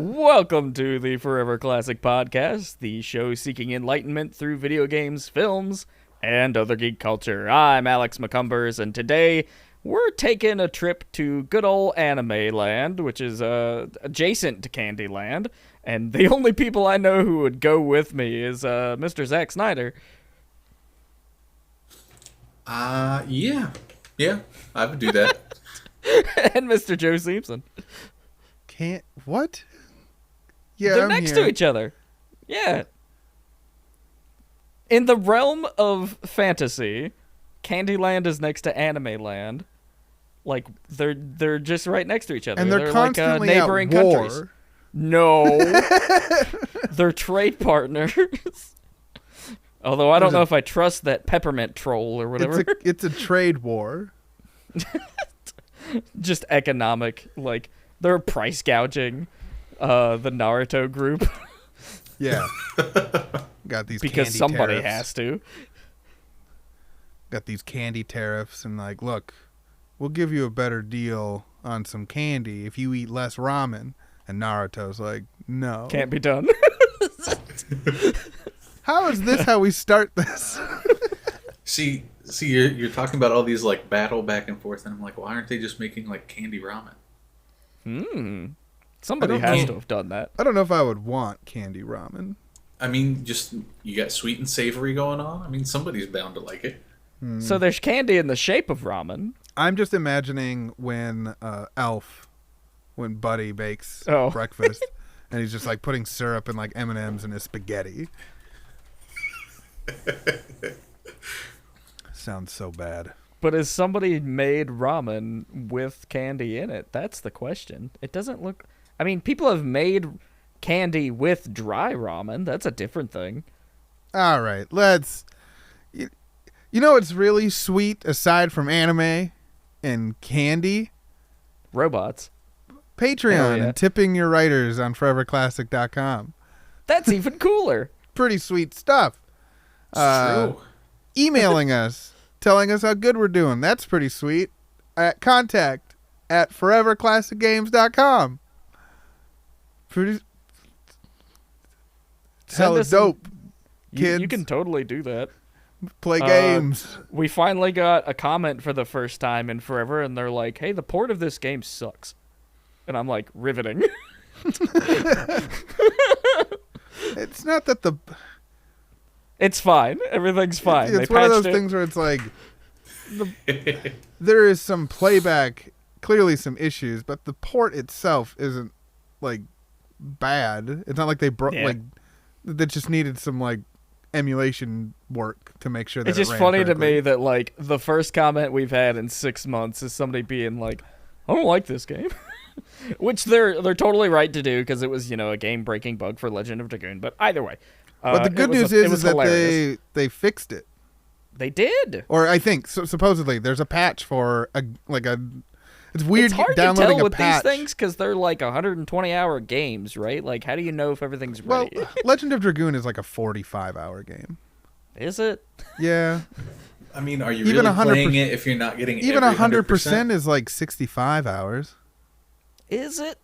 Welcome to the Forever Classic Podcast, the show seeking enlightenment through video games, films, and other geek culture. I'm Alex McCumbers, and today we're taking a trip to good old Anime Land, which is adjacent to Candyland, and the only people I know who would go with me is Mr. Zack Snyder. Yeah, I would do that. And Mr. Joe Simpson. What? Yeah, They're I'm next here. to each other. Yeah. In the realm of fantasy, Candyland is next to Anime Land. Like they're just right next to each other. And they're constantly like neighboring at war. countries. No. They're trade partners. Although I don't know if I trust that peppermint troll or whatever. It's a trade war. Just economic, like they're price gouging the Naruto group. Yeah. Got these because candy somebody tariffs. has to. Got these candy tariffs and like, look, we'll give you a better deal on some candy if you eat less ramen. And Naruto's like, no. Can't be done. How is this how we start this? See, you're talking about all these like battle back and forth, and I'm like, why aren't they just making like candy ramen? Somebody has to have done that. I don't know if I would want candy ramen. I mean, just you got sweet and savory going on. I mean, somebody's bound to like it. So there's candy in the shape of ramen. I'm just imagining when when Buddy bakes Oh. breakfast, and he's just like putting syrup and like M&Ms in his spaghetti. Sounds so bad. But has somebody made ramen with candy in it? That's the question. It doesn't look... I mean, people have made candy with dry ramen. That's a different thing. All right, let's... You know what's really sweet aside from anime and candy? Robots. Patreon Hell yeah. and tipping your writers on foreverclassic.com. That's even cooler. Pretty sweet stuff. It's true. Emailing us, telling us how good we're doing. That's pretty sweet. At contact@foreverclassicgames.com. Pretty... Send Hella us some- dope, You kids. can totally do that. Play games. We finally got a comment for the first time in forever, and they're like, hey, the port of this game sucks. And I'm like, riveting. It's not that the... It's fine. Everything's fine. It's They one of patched those it. things where it's like... There is some playback, clearly some issues, but the port itself isn't, like, bad. It's not like they broke... Yeah. Like, that just needed some, like, emulation work to make sure that It's it just ran funny to correctly. me that, like, the first comment we've had in 6 months is somebody being like, I don't like this game. Which they're totally right to do, because it was, a game-breaking bug for Legend of Dragoon. But either way. But the good news it is was that hilarious. they fixed it. They did. Or I think, supposedly, there's a patch for, it's weird It's hard to downloading tell a with patch. these things, because they're, like, 120-hour games, right? Like, how do you know if everything's Well, ready? Legend of Dragoon is like a 45-hour game. Is it? Yeah. I mean, are you Even really 100% playing it if you're not getting Even every 100% is like 65 hours. Is it?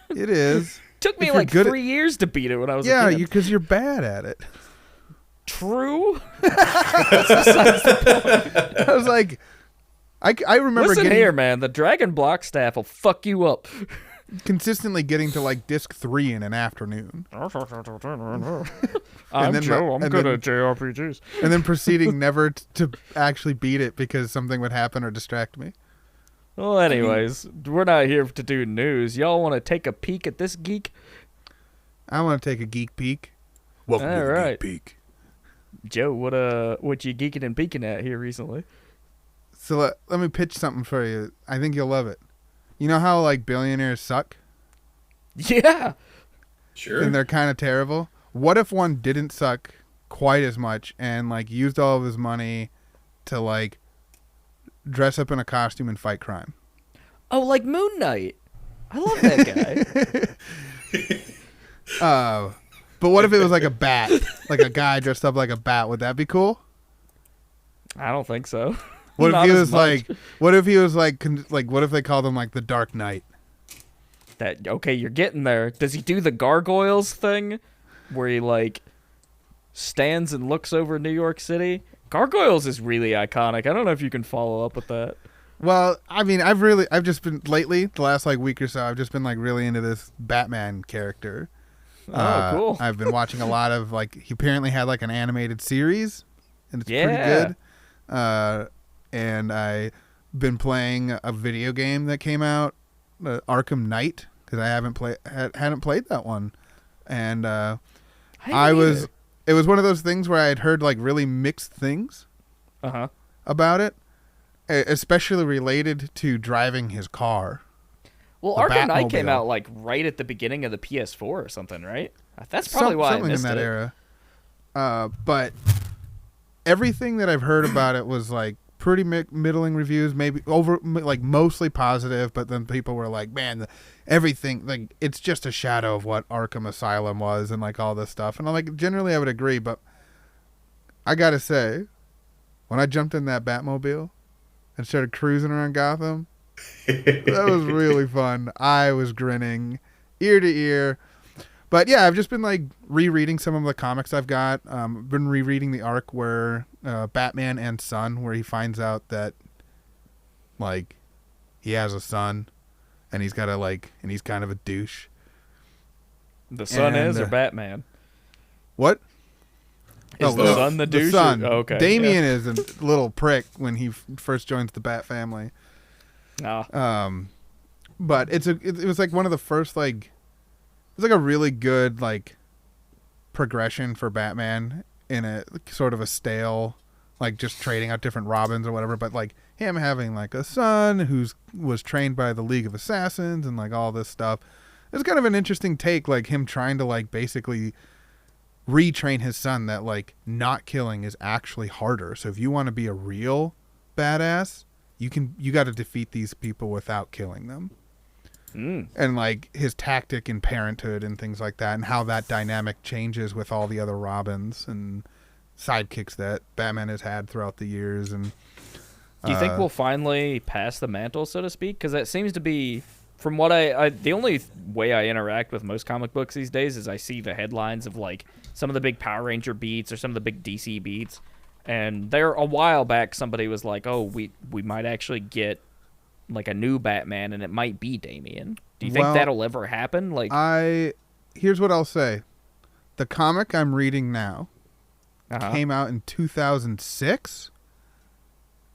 It is. Took me If you're like good 3 years to beat it when I was Yeah, a kid. because you're bad at it. True. I was like, I remember Listen getting here, man. The Dragon Block staff will fuck you up. consistently getting to like disc 3 in an afternoon, I'm then Joe. I'm and good then- at JRPGs. and then proceeding never to actually beat it because something would happen or distract me. Well, anyways, we're not here to do news. Y'all want to take a peek at this geek? I want to take a geek peek. Welcome All to the right. Geek Peek. Joe, what you geeking and peeking at here recently? So let me pitch something for you. I think you'll love it. You know how like billionaires suck Yeah. Sure. and they're kind of terrible? What if one didn't suck quite as much and like used all of his money to like dress up in a costume and fight crime? Oh, like Moon Knight. I love that guy. But what if it was like a bat, like a guy dressed up like a bat? Would that be cool? I don't think so. What if Not he as was much. like? What if he was like? What if they called him like the Dark Knight? that, okay, you're getting there. Does he do the gargoyles thing where he, like, stands and looks over New York City? Gargoyles is really iconic. I don't know if you can follow up with that. Well, I mean, I've just been lately, the last like week or so, I've just been like really into this Batman character. Oh, cool. I've been watching a lot of like, he apparently had like an animated series, and it's pretty good. And I've been playing a video game that came out, Arkham Knight, because I hadn't played that one, and it was one of those things where I had heard like really mixed things about it, especially related to driving his car. Well, Arkham Knight came out like right at the beginning of the PS4 or something, right? That's probably why I missed something in it. that era. But everything that I've heard about it was like pretty middling reviews, maybe like mostly positive, but then people were like, man, everything, like, it's just a shadow of what Arkham Asylum was and like all this stuff. And I'm like, generally I would agree, but I gotta say, when I jumped in that Batmobile and started cruising around Gotham, that was really fun. I was grinning ear to ear. But yeah, I've just been like rereading some of the comics I've got. Been rereading the arc where Batman and Son, where he finds out that like he has a son, and he's got and he's kind of a douche. The Son is or Batman? What? Is the Son the douche? The Son. Okay. Damien is a little prick when he first joins the Bat family. No. But it was like one of the first like. It's like a really good like progression for Batman in a sort of a stale, like just trading out different Robins or whatever. But like him having like a son was trained by the League of Assassins and like all this stuff. It's kind of an interesting take, like him trying to like basically retrain his son that like not killing is actually harder. So if you want to be a real badass, you got to defeat these people without killing them. And like his tactic in Parenthood and things like that, and how that dynamic changes with all the other Robins and sidekicks that Batman has had throughout the years. And do you think we'll finally pass the mantle, so to speak? Because that seems to be, from what the only way I interact with most comic books these days is I see the headlines of like some of the big Power Ranger beats or some of the big DC beats, and there a while back somebody was like, "Oh, we might actually get like a new Batman, and it might be Damian." Do you think that'll ever happen? Like, here's what I'll say: the comic I'm reading now came out in 2006,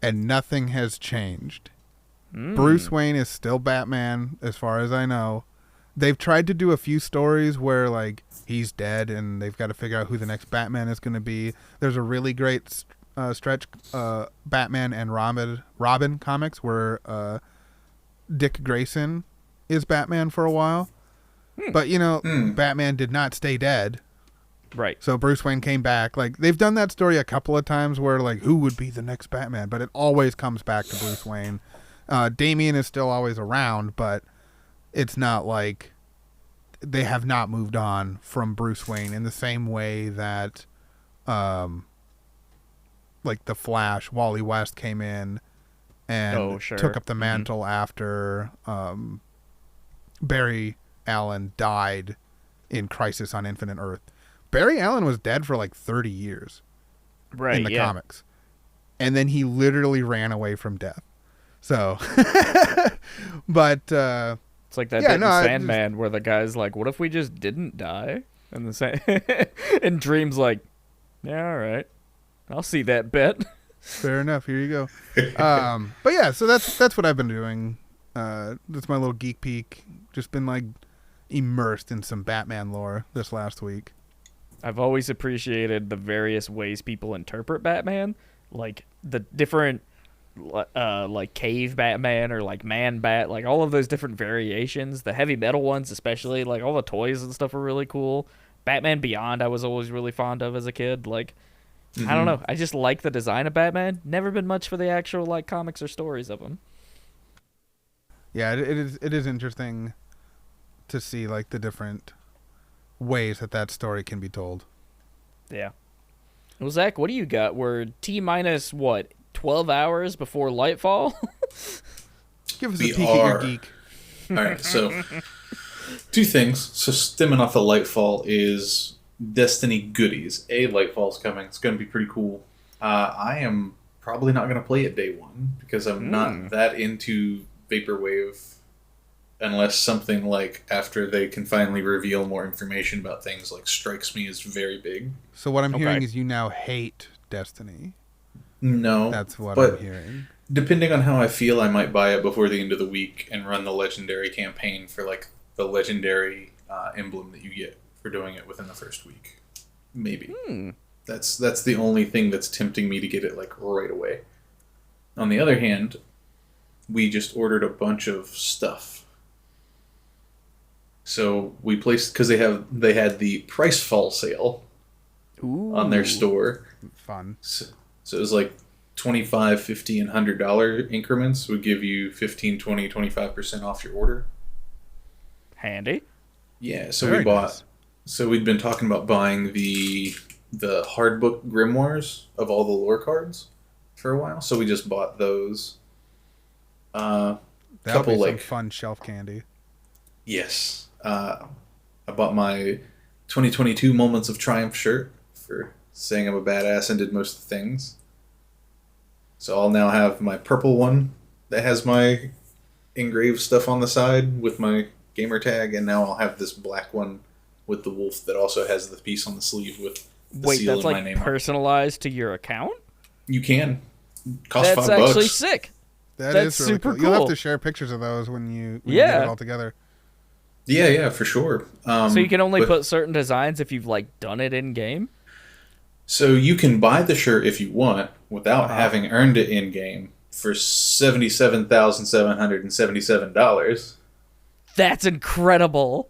and nothing has changed. Bruce Wayne is still Batman, as far as I know. They've tried to do a few stories where like he's dead, and they've got to figure out who the next Batman is going to be. There's a really great stretch Batman and Robin comics where Dick Grayson is Batman for a while, but Batman did not stay dead, right? So Bruce Wayne came back. Like they've done that story a couple of times where like who would be the next Batman, but it always comes back to Bruce Wayne. Damian is still always around, but it's not like they have not moved on from Bruce Wayne in the same way that like the Flash, Wally West came in and took up the mantle after Barry Allen died in Crisis on Infinite Earth. Barry Allen was dead for like 30 years in the comics. And then he literally ran away from death. So, but it's like that bit in Sandman where the guy's like, "What if we just didn't die?" And and Dream's like, "Yeah, all right. I'll see that bet." Fair enough. Here you go. But yeah, so that's what I've been doing. That's my little geek peek. Just been like immersed in some Batman lore this last week. I've always appreciated the various ways people interpret Batman, like the different, like cave Batman or like man bat, like all of those different variations. The heavy metal ones, especially, like all the toys and stuff are really cool. Batman Beyond, I was always really fond of as a kid. Like. I don't know. I just like the design of Batman. Never been much for the actual like comics or stories of him. Yeah, it is interesting to see like the different ways that story can be told. Yeah. Well, Zach, what do you got? We're T-minus what, 12 hours before Lightfall? Give us a peek at your geek. All right, so Two things. So stemming off of Lightfall is Destiny goodies. Lightfall's coming. It's going to be pretty cool. I am probably not going to play it day one because I'm not that into Vaporwave unless something like after they can finally reveal more information about things like strikes me as very big. So what I'm hearing is you now hate Destiny. No. That's what I'm hearing. Depending on how I feel, I might buy it before the end of the week and run the legendary campaign for like the legendary emblem that you get for doing it within the first week. Maybe. That's the only thing that's tempting me to get it like right away. On the other hand, we just ordered a bunch of stuff. So we placed because they had the price fall sale on their store. Fun. So it was like $25, $50, and $100 increments would give you 15, 20, 25% off your order. Handy. Yeah, so Very we bought. nice. So we'd been talking about buying the hard book grimoires of all the lore cards for a while. So we just bought those. That'll Couple be some like fun shelf candy. yes. I bought my 2022 Moments of Triumph shirt for saying I'm a badass and did most of the things. So I'll now have my purple one that has my engraved stuff on the side with my gamer tag, and now I'll have this black one with the wolf that also has the piece on the sleeve with the seal that's and like my name on it. personalized to your account? You can. Cost That's $5. actually sick. That's That's really super cool. You'll have cool. to share pictures of those when you get it all together. Yeah, for sure. So you can only but- put certain designs if you've like done it in game? So you can buy the shirt if you want without having earned it in game for $77,777. That's incredible.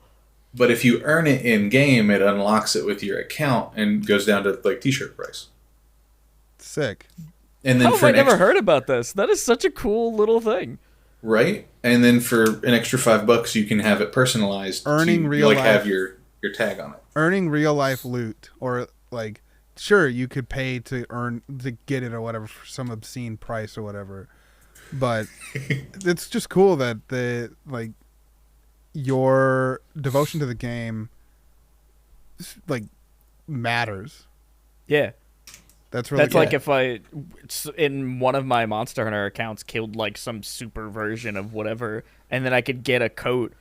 But if you earn it in game, it unlocks it with your account and goes down to like t-shirt price. Sick. And then How for have I an never extra, heard about this? That is such a cool little thing. right? And then for an extra $5, you can have it personalized. Earning to, real like life. have your tag on it. Earning real life loot, or like, sure, you could pay to get it or whatever for some obscene price or whatever, but it's just cool that your devotion to the game like matters. Yeah. That's really That's cool. like if I, in one of my Monster Hunter accounts, killed like some super version of whatever, and then I could get a coat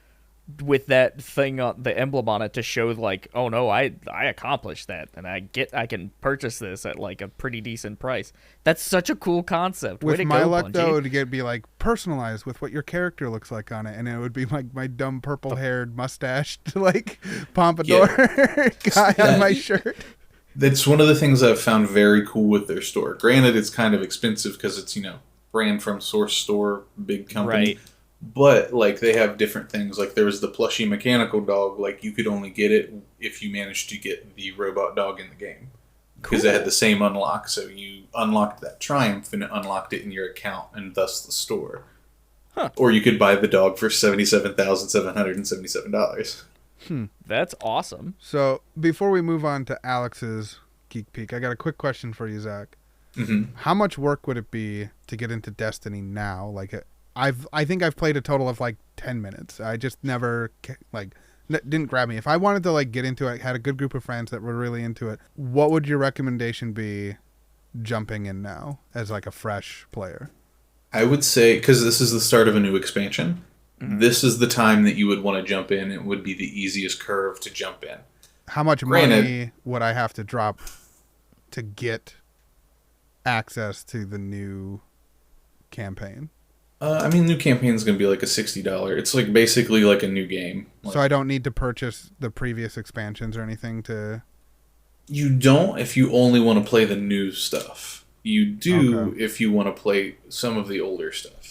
with that thing on the emblem on it to show like, oh no, I accomplished that, and I can purchase this at like a pretty decent price. That's such a cool concept. Way With to my go, luck, Bungie. though, it'd be like personalized with what your character looks like on it, and it would be like my dumb purple-haired mustached like pompadour guy on my shirt. That's one of the things I've found very cool with their store. Granted, it's kind of expensive because it's, brand from source store, big company. Right. But, like, they have different things. Like, there was the plushy mechanical dog. Like, you could only get it if you managed to get the robot dog in the game. Because it had the same unlock. So you unlocked that Triumph and it unlocked it in your account and thus the store. Huh. Or you could buy the dog for $77,777. That's awesome. So before we move on to Alex's Geek Peek, I got a quick question for you, Zach. Mm-hmm. How much work would it be to get into Destiny now? Like, I think I've played a total of like 10 minutes. I just never didn't grab me. If I wanted to like get into it, had a good group of friends that were really into it, what would your recommendation be jumping in now as like a fresh player? I would say, because this is the start of a new expansion, this is the time that you would want to jump in. It would be the easiest curve to jump in. How much money would I have to drop to get access to the new campaign? New campaign is going to be like a $60. It's like basically like a new game. So I don't need to purchase the previous expansions or anything to... You don't if you only want to play the new stuff. You do if you want to play some of the older stuff.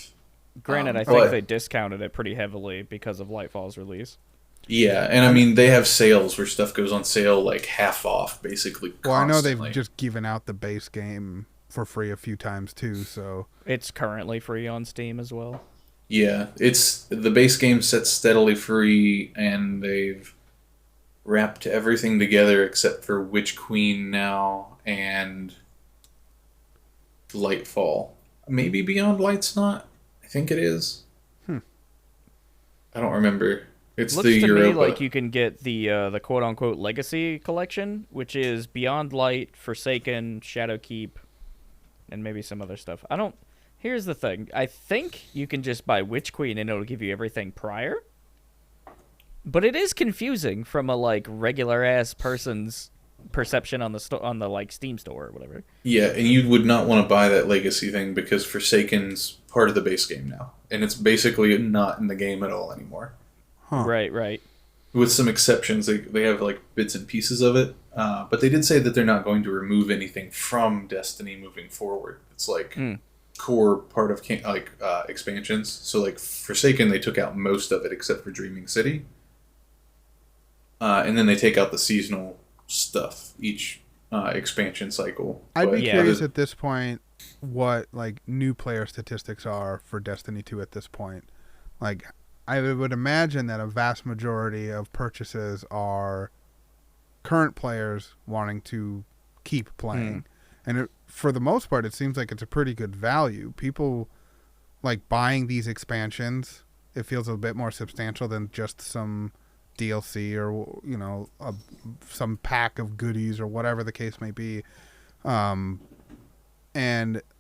Granted, I think they discounted it pretty heavily because of Lightfall's release. Yeah, and they have sales where stuff goes on sale like half off, basically. Well, I know constantly. they've just given out the base game for free a few times too, so... It's currently free on Steam as well. Yeah, it's the base game set steadily free, and they've wrapped everything together except for Witch Queen now and Lightfall. Maybe Beyond Light's not. I think it is. I don't remember It's Looks the to me Europa. like you can get the quote unquote Legacy collection, which is Beyond Light, Forsaken, Shadowkeep, and maybe some other stuff. I don't. Here's the thing. I think you can just buy Witch Queen and it'll give you everything prior. But it is confusing from a like regular ass person's perception on the like Steam store or whatever. Yeah, and you would not want to buy that Legacy thing because Forsaken's part of the base game now, and it's basically not in the game at all anymore. Huh. Right. With some exceptions, they have like bits and pieces of it, but they did say that they're not going to remove anything from Destiny moving forward. It's like core part of expansions. So like Forsaken, they took out most of it except for Dreaming City, and then they take out the seasonal stuff each expansion cycle. I'd be curious at this point what like new player statistics are for Destiny 2 at this point. Like, I would imagine that a vast majority of purchases are current players wanting to keep playing. And for the most part, it seems like it's a pretty good value. People like buying these expansions. It feels a bit more substantial than just some DLC or, you know, some pack of goodies or whatever the case may be. And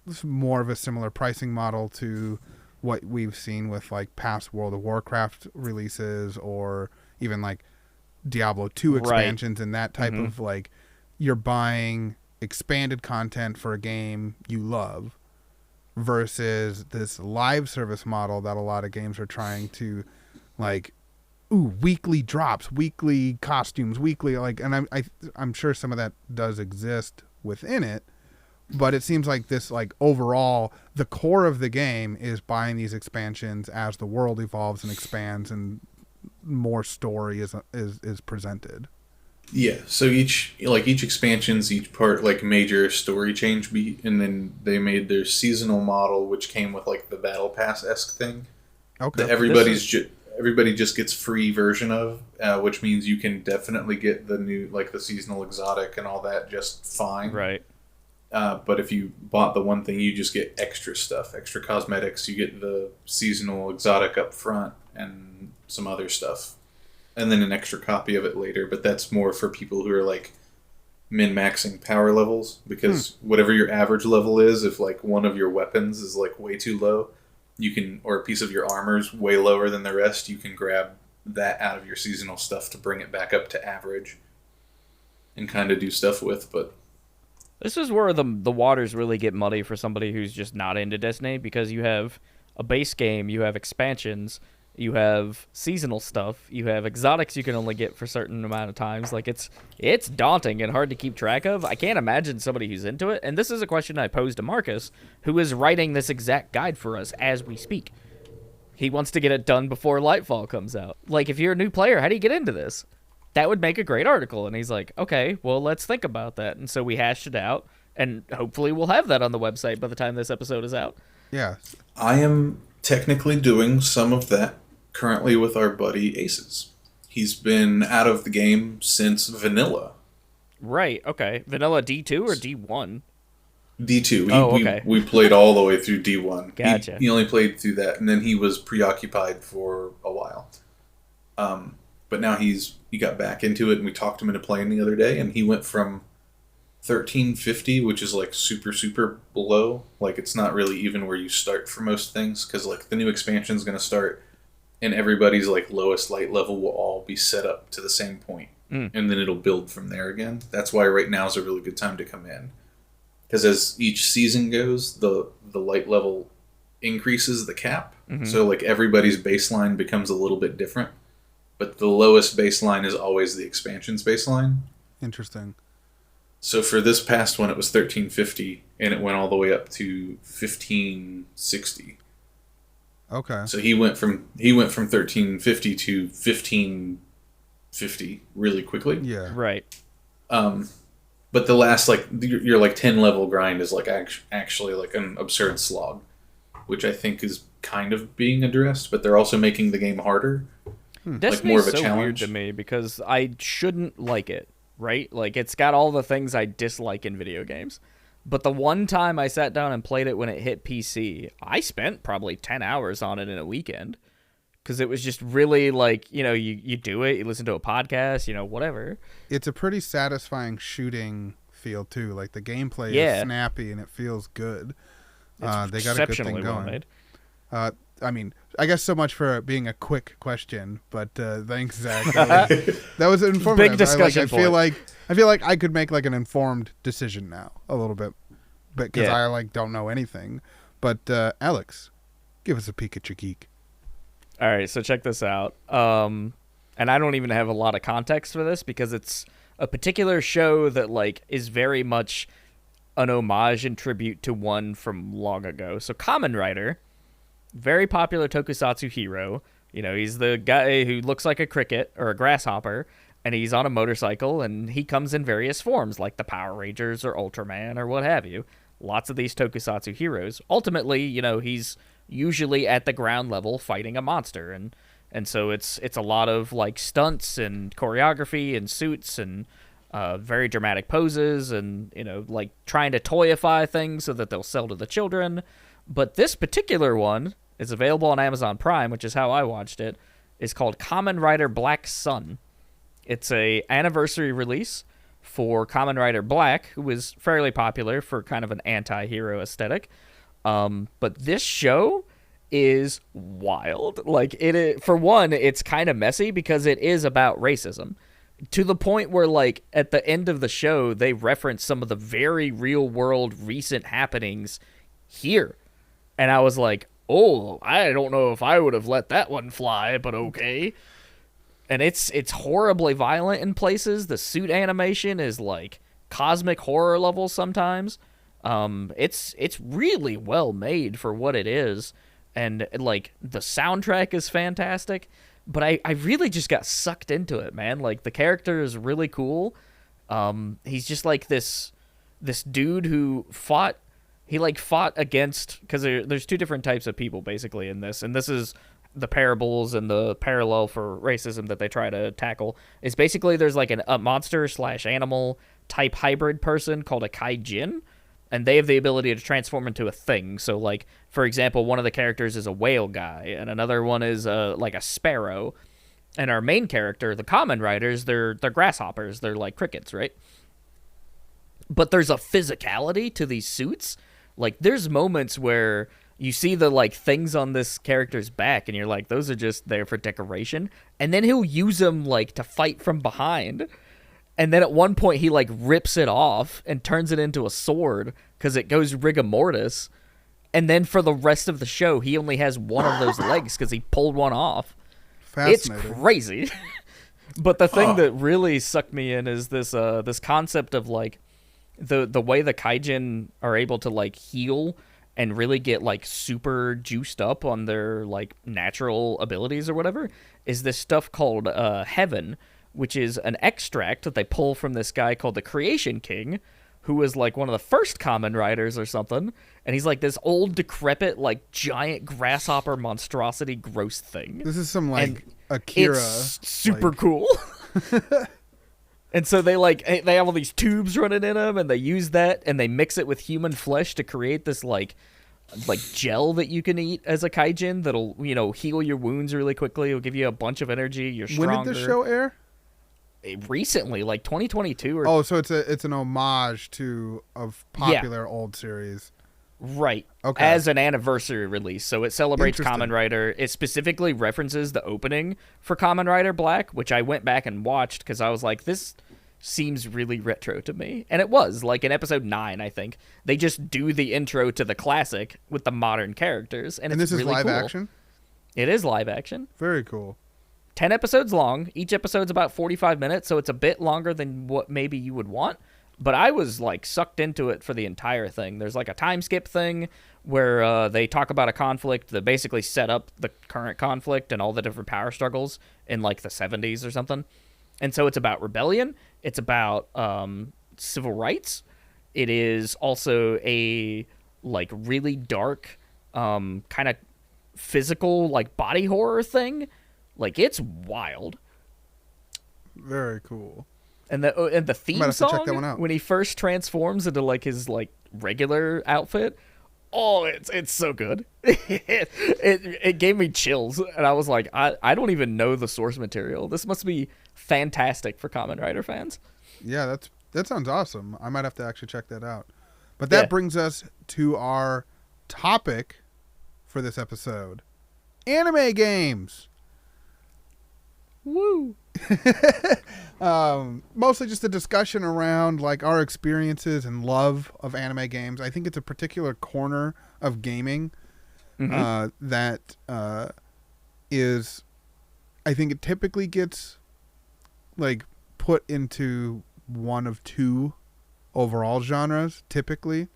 it's more of a similar pricing model to what we've seen with like past World of Warcraft releases or even like Diablo 2 expansions and that type of like you're buying expanded content for a game you love versus this live service model that a lot of games are trying to like weekly drops, weekly costumes, weekly like, and I'm sure some of that does exist within it. But it seems like this, like, overall, the core of the game is buying these expansions as the world evolves and expands and more story is presented. Yeah, so each expansion's each part, like, major story change beat, and then they made their seasonal model, which came with, like, the Battle Pass-esque thing. Okay. That everybody just gets free version of, which means you can definitely get the new, like, the seasonal exotic and all that just fine. Right. But if you bought the one thing, you just get extra stuff, extra cosmetics. You get the seasonal exotic up front and some other stuff. And then an extra copy of it later. But that's more for people who are like min-maxing power levels. Because whatever your average level is, if like one of your weapons is like way too low, you can, or a piece of your armor is way lower than the rest, you can grab that out of your seasonal stuff to bring it back up to average and kind of do stuff with. But this is where the waters really get muddy for somebody who's just not into Destiny, because you have a base game, you have expansions, you have seasonal stuff, you have exotics you can only get for a certain amount of times. Like, it's daunting and hard to keep track of. I can't imagine somebody who's into it. And this is a question I posed to Marcus, who is writing this exact guide for us as we speak. He wants to get it done before Lightfall comes out. Like, if you're a new player, how do you get into this? That would make a great article. And he's like, okay, well, let's think about that. And so we hashed it out, and hopefully we'll have that on the website by the time this episode is out. Yeah. I am technically doing some of that currently with our buddy Aces. He's been out of the game since Vanilla. Right, okay. Vanilla D2 or D1? D2. We played all the way through D1. Gotcha. He only played through that, and then he was preoccupied for a while. But now he got back into it, and we talked him into playing the other day, and he went from 1350, which is like super, super below. Like, it's not really even where you start for most things, because like the new expansion is going to start, and everybody's like lowest light level will all be set up to the same point, and then it'll build from there again. That's why right now is a really good time to come in, because as each season goes, the light level increases the cap. So like everybody's baseline becomes a little bit different. But the lowest baseline is always the expansion's baseline. Interesting. So for this past one, it was 1350, and it went all the way up to 1560. Okay. So he went from 1350 to 1550 really quickly. Yeah. Right. But the last your like 10 level grind is like actually like an absurd slog, which I think is kind of being addressed. But they're also making the game harder. Destiny's like more of a so challenge. Weird to me because I shouldn't like it, right? Like, it's got all the things I dislike in video games. But the one time I sat down and played it when it hit PC, I spent probably 10 hours on it in a weekend. because it was just really like, you do it, you listen to a podcast, whatever. It's a pretty satisfying shooting feel too. Like the gameplay is snappy and it feels good. They got a good thing going. I mean, I guess so much for being a quick question, but thanks, Zach. That was informative. Big discussion I feel like I could make like an informed decision now, a little bit, because I like don't know anything. But Alex, give us a peek at your geek. All right, so check this out. And I don't even have a lot of context for this because it's a particular show that like is very much an homage and tribute to one from long ago. So Kamen Rider, very popular tokusatsu hero. He's the guy who looks like a cricket or a grasshopper, and he's on a motorcycle, and he comes in various forms, like the Power Rangers or Ultraman or what have you. Lots of these tokusatsu heroes. Ultimately, he's usually at the ground level fighting a monster, and so it's a lot of like stunts and choreography and suits and very dramatic poses and like trying to toyify things so that they'll sell to the children. But this particular one is available on Amazon Prime, which is how I watched it. Is called Kamen Rider Black Sun. It's a anniversary release for Kamen Rider Black, who was fairly popular for kind of an anti-hero aesthetic. But this show is wild. Like, for one, it's kind of messy because it is about racism. To the point where, like, at the end of the show, they reference some of the very real-world recent happenings here. And I was like, oh, I don't know if I would have let that one fly, but okay. And it's horribly violent in places. The suit animation is, like, cosmic horror level sometimes. It's really well made for what it is. And, like, the soundtrack is fantastic. But I really just got sucked into it, man. Like, the character is really cool. He's just, like, this dude who fought against, because there's two different types of people basically in this, and this is the parables and the parallel for racism that they try to tackle. Is basically there's like a monster / animal type hybrid person called a kaijin, and they have the ability to transform into a thing. So like, for example, one of the characters is a whale guy, and another one is like a sparrow, and our main character, the Kamen Riders, they're grasshoppers. They're like crickets, right? But there's a physicality to these suits. Like, there's moments where you see the, like, things on this character's back, and you're like, those are just there for decoration. And then he'll use them, like, to fight from behind. And then at one point, he, like, rips it off and turns it into a sword because it goes rigor mortis. And then for the rest of the show, he only has one of those legs because he pulled one off. It's crazy. But the thing that really sucked me in is this concept of, like, the way the kaijin are able to like heal and really get like super juiced up on their like natural abilities or whatever is this stuff called heaven, which is an extract that they pull from this guy called the Creation King, who was like one of the first Kamen Riders or something, and he's like this old decrepit like giant grasshopper monstrosity gross thing. This is some like Akira. It's super cool. And so they have all these tubes running in them, and they use that, and they mix it with human flesh to create this like gel that you can eat as a kaijin that'll heal your wounds really quickly. It'll give you a bunch of energy. You're stronger. When did this show air? Recently, like 2022. So it's an homage to a popular old series. Right. Okay. As an anniversary release. So it celebrates Kamen Rider. It specifically references the opening for Kamen Rider Black, which I went back and watched because I was like, this seems really retro to me. And it was. Like in episode 9, I think. They just do the intro to the classic with the modern characters. And it's this is really live cool. action? It is live action. Very cool. 10 episodes long. Each episode's about 45 minutes, so it's a bit longer than what maybe you would want. But I was, like, sucked into it for the entire thing. There's, like, a time skip thing where they talk about a conflict that basically set up the current conflict and all the different power struggles in, like, the 70s or something. And so it's about rebellion. It's about civil rights. It is also a, like, really dark kind of physical, like, body horror thing. Like, it's wild. Very cool. And the theme song, check that one out. when he first transforms into, like, his, like, regular outfit, Oh, it's so good. It gave me chills, and I was like, I don't even know the source material. This must be fantastic for Kamen Rider fans. Yeah, that sounds awesome. I might have to actually check that out. But that brings us to our topic for this episode. Anime games. Woo. Mostly just a discussion around like our experiences and love of anime games. I think it's a particular corner of gaming that is, I think it typically gets like put into one of two overall genres typically,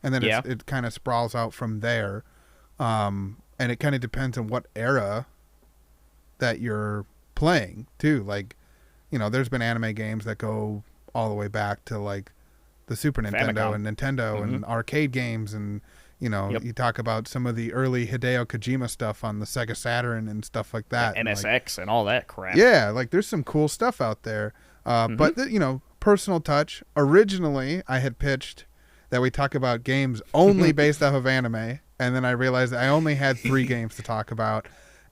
and then it kind of sprawls out from there, and it kind of depends on what era that you're playing too. Like, you know, there's been anime games that go all the way back to like the Super Nintendo Famicom. and Nintendo and arcade games, and you know, you talk about some of the early Hideo Kojima stuff on the Sega Saturn and stuff like that, NSX and all that crap. Yeah, like there's some cool stuff out there. But you know, personal touch. Originally, I had pitched that we talk about games only based off of anime, and then I realized I only had 3 games to talk about,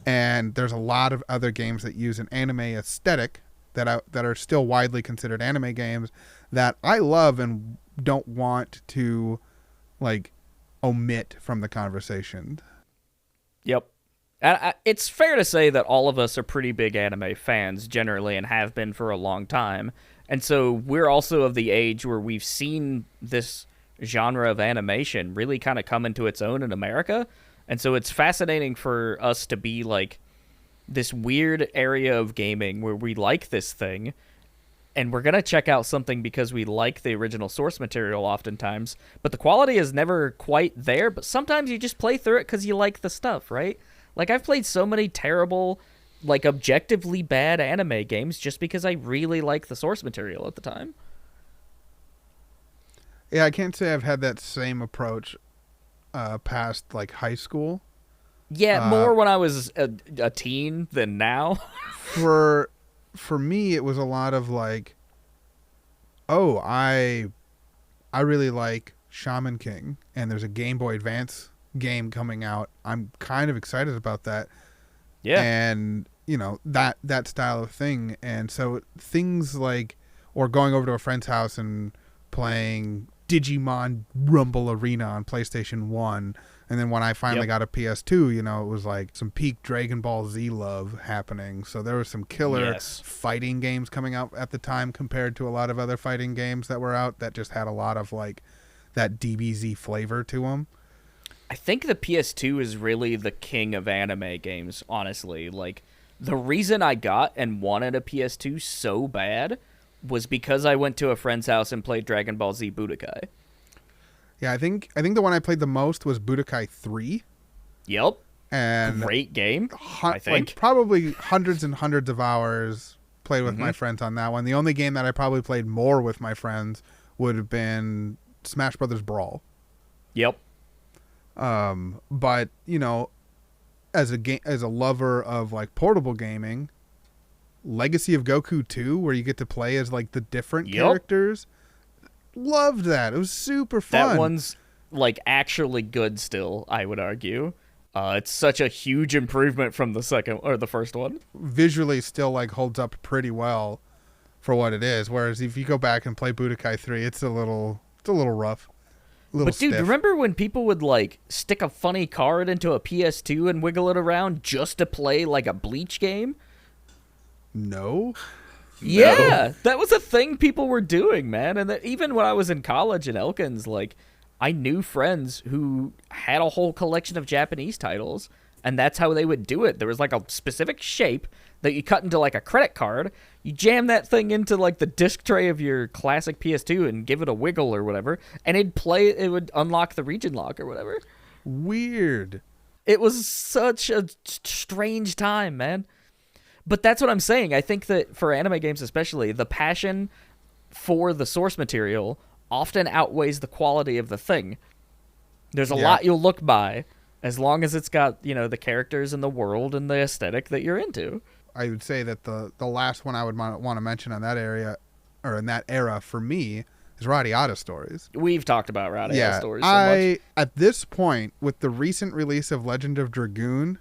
and there's a lot of other games that use an anime aesthetic that are still widely considered anime games that I love and don't want to like omit from the conversation. Yep. It's fair to say that all of us are pretty big anime fans generally and have been for a long time. And so we're also of the age where we've seen this genre of animation really kind of come into its own in America. And so it's fascinating for us to be like this weird area of gaming where we like this thing and we're going to check out something because we like the original source material oftentimes, but the quality is never quite there. But sometimes you just play through it because you like the stuff, right? Like, I've played so many terrible, like, objectively bad anime games just because I really like the source material at the time. Yeah, I can't say I've had that same approach past, like, high school. Yeah, more when I was a teen than now. For me, it was a lot of, like, oh, I really like Shaman King, and there's a Game Boy Advance game coming out. I'm kind of excited about that. Yeah. And, you know, that style of thing. And so things like, or going over to a friend's house and playing Digimon Rumble Arena on PlayStation 1. And then when I finally got a PS2, you know, it was like some peak Dragon Ball Z love happening. So there was some killer fighting games coming out at the time compared to a lot of other fighting games that were out that just had a lot of like that DBZ flavor to them. I think the PS2 is really the king of anime games, honestly. Like, the reason I got and wanted a PS2 so bad was because I went to a friend's house and played Dragon Ball Z Budokai. Yeah, I think the one I played the most was Budokai 3. Yep. And great game, I think. Like, probably hundreds and hundreds of hours played with my friends on that one. The only game that I probably played more with my friends would have been Smash Brothers Brawl. Yep. But, you know, as a lover of like portable gaming, Legacy of Goku 2, where you get to play as like the different characters, loved that. It was super fun. That one's like actually good still, I would argue. It's such a huge improvement from the second or the first one. Visually still like holds up pretty well for what it is. Whereas if you go back and play Budokai 3, it's a little rough. But dude, remember when people would like stick a funny card into a PS2 and wiggle it around just to play like a Bleach game? No. Yeah, that was a thing people were doing, man. And that even when I was in college in Elkins, like I knew friends who had a whole collection of Japanese titles, and that's how they would do it. There was like a specific shape that you cut into like a credit card. You jam that thing into like the disc tray of your classic PS2 and give it a wiggle or whatever, and it would unlock the region lock or whatever. Weird. It was such a strange time, man. But that's what I'm saying. I think that for anime games especially, the passion for the source material often outweighs the quality of the thing. There's a lot you'll look by as long as it's got, you know, the characters and the world and the aesthetic that you're into. I would say that the last one I would want to mention on that area, or in that era for me, is Radiata Stories. We've talked about Radiata Stories so much. At this point, with the recent release of Legend of Dragoon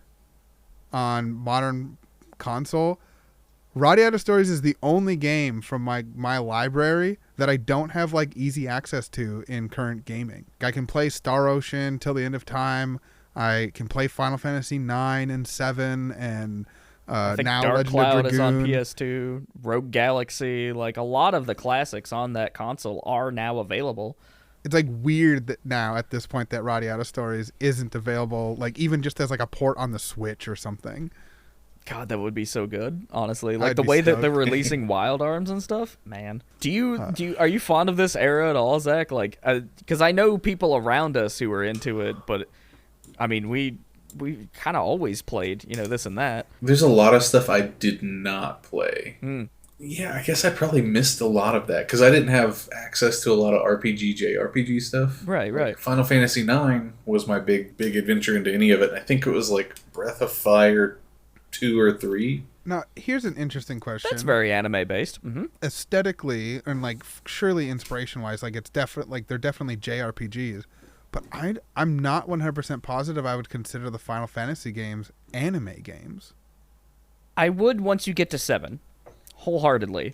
on modern console, Radiata Stories is the only game from my library that I don't have like easy access to in current gaming. I can play Star Ocean till the end of time. I can play Final Fantasy 9 and 7 and I think now Dark Legend Cloud of is on Dragoon. PS2. Rogue Galaxy, like a lot of the classics on that console are now available. It's like weird that now at this point that Radiata Stories isn't available, like even just as like a port on the Switch or something. God, that would be so good, honestly. Like I'd the be way that stoked. they're releasing Wild Arms and stuff, man. Are you fond of this era at all, Zach? Like, because I know people around us who are into it, but I mean, we kind of always played, this and that. There's a lot of stuff I did not play. Yeah, I guess I probably missed a lot of that because I didn't have access to a lot of JRPG stuff. Right. Like Final Fantasy 9 was my big adventure into any of it. I think it was like Breath of Fire 2 or 3. Now, here's an interesting question. That's very anime based. Mm-hmm. Aesthetically and like surely inspiration wise, like it's definitely like they're definitely JRPGs, but I'm not 100% positive I would consider the Final Fantasy games anime games. I would once you get to 7, wholeheartedly,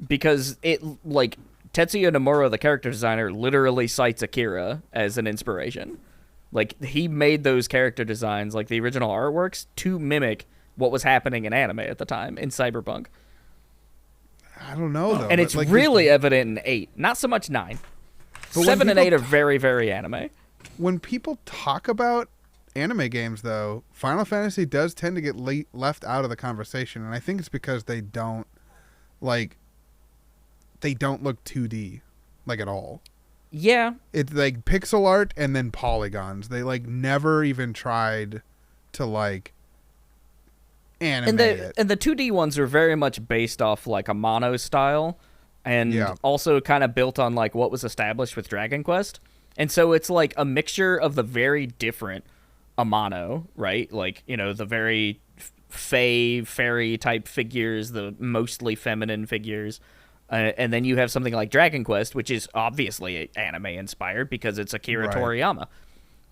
because it like Tetsuya Nomura, the character designer, literally cites Akira as an inspiration. Like he made those character designs, like the original artworks, to mimic what was happening in anime at the time in Cyberpunk. I don't know though, And it's like, really evident in 8, not so much 9. But 7 and people 8 are very, very anime. When people talk about anime games, though, Final Fantasy does tend to get left out of the conversation, and I think it's because they don't look 2D like at all. Yeah. It's like pixel art and then polygons. They like never even tried to like animate it. And the 2D ones are very much based off like a mono style, and also kind of built on like what was established with Dragon Quest. And so it's like a mixture of the very different Amano, right? Like, the very fairy type figures, the mostly feminine figures. And then you have something like Dragon Quest, which is obviously anime inspired because it's Akira Toriyama.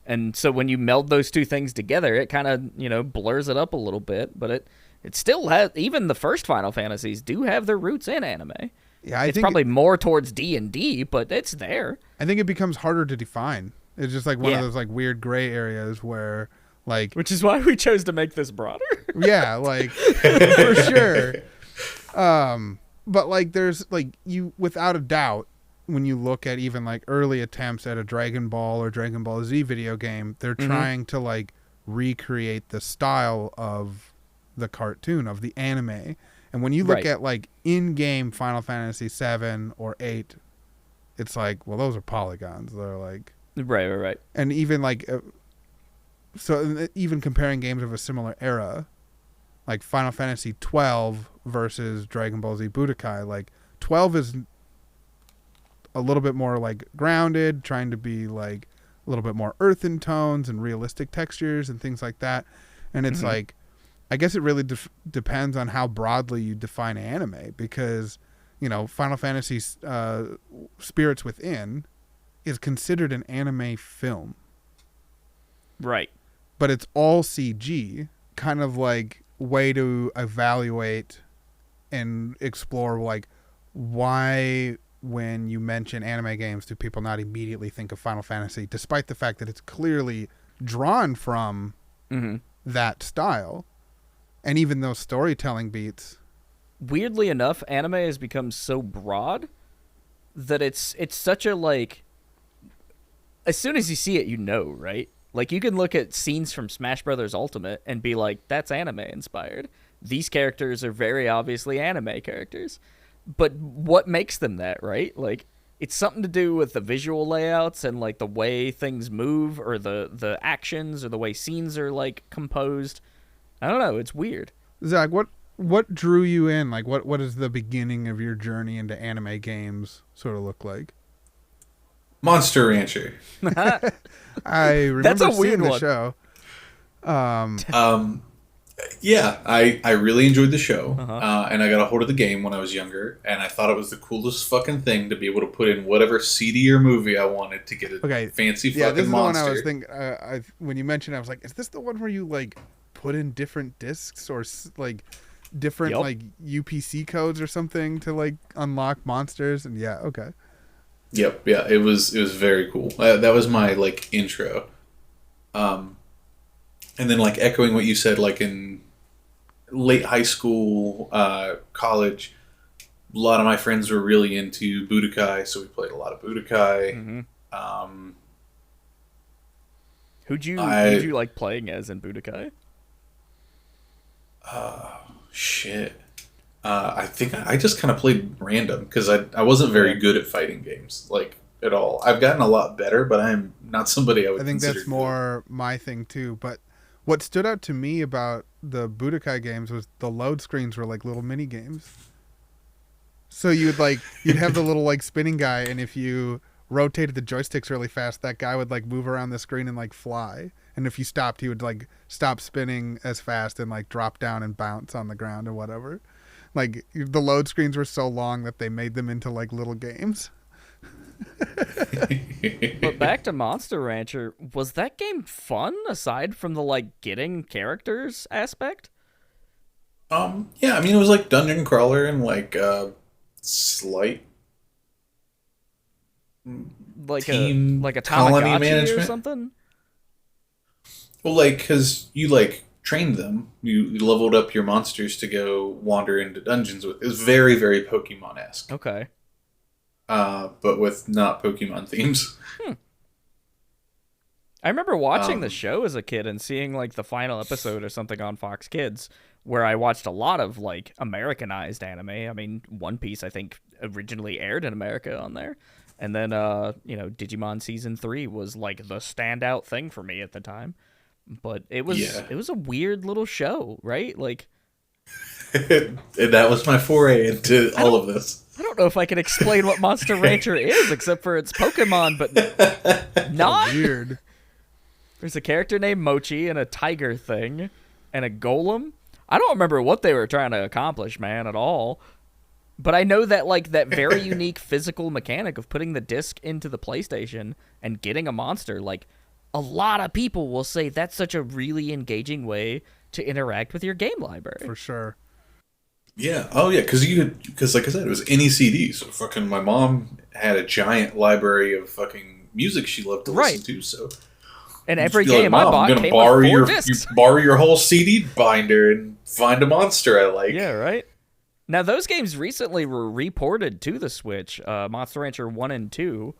And so when you meld those two things together, it kind of, blurs it up a little bit. But it still has, even the first Final Fantasies do have their roots in anime. Yeah, it's probably more towards D&D, but it's there. I think it becomes harder to define. It's just like one of those like weird gray areas where like... Which is why we chose to make this broader. Yeah, like, for sure. But like there's like you, without a doubt, when you look at even like early attempts at a Dragon Ball or Dragon Ball Z video game, they're trying to like recreate the style of the cartoon, of the anime. And when you look at like in-game Final Fantasy 7 or 8, it's like, well, those are polygons. They're like... Right. And even like... So even comparing games of a similar era, like Final Fantasy 12 versus Dragon Ball Z Budokai, like 12 is a little bit more like grounded, trying to be like a little bit more earthen tones and realistic textures and things like that. And it's like, I guess it really depends on how broadly you define anime, because, Final Fantasy Spirits Within is considered an anime film. Right. But it's all CG, kind of like way to evaluate and explore like why when you mention anime games do people not immediately think of Final Fantasy, despite the fact that it's clearly drawn from that style. And even those storytelling beats. Weirdly enough, anime has become so broad that it's such a like... As soon as you see it, right? Like, you can look at scenes from Smash Brothers Ultimate and be like, that's anime inspired. These characters are very obviously anime characters. But what makes them that, right? Like, it's something to do with the visual layouts and, like, the way things move, or the actions, or the way scenes are, like, composed. I don't know. It's weird. Zach, what drew you in? Like, what does the beginning of your journey into anime games sort of look like? Monster Rancher. I remember That's a seeing weird the one. show. Yeah, I really enjoyed the show, Uh-huh. and I got a hold of the game when I was younger, and I thought it was the coolest fucking thing to be able to put in whatever CD or movie I wanted to get a Okay. fancy Yeah, this fucking is the one I was monster. thinking. When you mentioned it, I was like, is this the one where you like put in different discs or like different Yup. like UPC codes or something to like unlock monsters? And yeah, okay. Yep, yeah, it was very cool. That was my like intro, um, and then like echoing what you said, like in late high school, college, a lot of my friends were really into Budokai, so we played a lot of Budokai. Mm-hmm. Um, Who'd I you like playing as in Budokai? shit. I think I just kind of played random because I wasn't very good at fighting games, like at all. I've gotten a lot better, but I'm not somebody I would I think consider that's good. more my thing too. But what stood out to me about the Budokai games was the load screens were like little mini games. So you'd have the little like spinning guy, and if you rotated the joysticks really fast, that guy would like move around the screen and like fly. And if you stopped, he would like stop spinning as fast and like drop down and bounce on the ground or whatever. Like the load screens were so long that they made them into like little games. But back to Monster Rancher, was that game fun aside from the like getting characters aspect? Yeah, I mean it was like dungeon crawler and like slight Like a team like a colony Tamagotchi or management. something? Well, like because you like trained them, you leveled up your monsters to go wander into dungeons with. It was very very Pokemon esque, Okay. but with not Pokemon themes. I remember watching the Um, show as a kid and seeing like the final episode or something on Fox Kids where I watched a lot of like Americanized anime. I mean, One Piece I think originally aired in America on there. And then Digimon season 3 was like the standout thing for me at the time. But it was yeah, it was a weird little show, right? Like and that was my foray into I all don't of this. I don't know if I can explain what Monster Rancher is except for it's Pokemon but not. Weird. There's a character named Mochi and a tiger thing and a golem. I don't remember what they were trying to accomplish, man, at all. But I know that like that very unique physical mechanic of putting the disc into the PlayStation and getting a monster, like a lot of people will say that's such a really engaging way to interact with your game library. For sure. Yeah. Oh, yeah. Because like I said, it was any CD. So fucking my mom had a giant library of fucking music she loved to Right. listen to. So And you'd every be like, game I Mom, I'm bought gonna came borrow with 4 you discs. borrow your whole CD binder and find a monster I like. Yeah, right? Now, those games recently were reported to the Switch, Monster Rancher 1 and 2.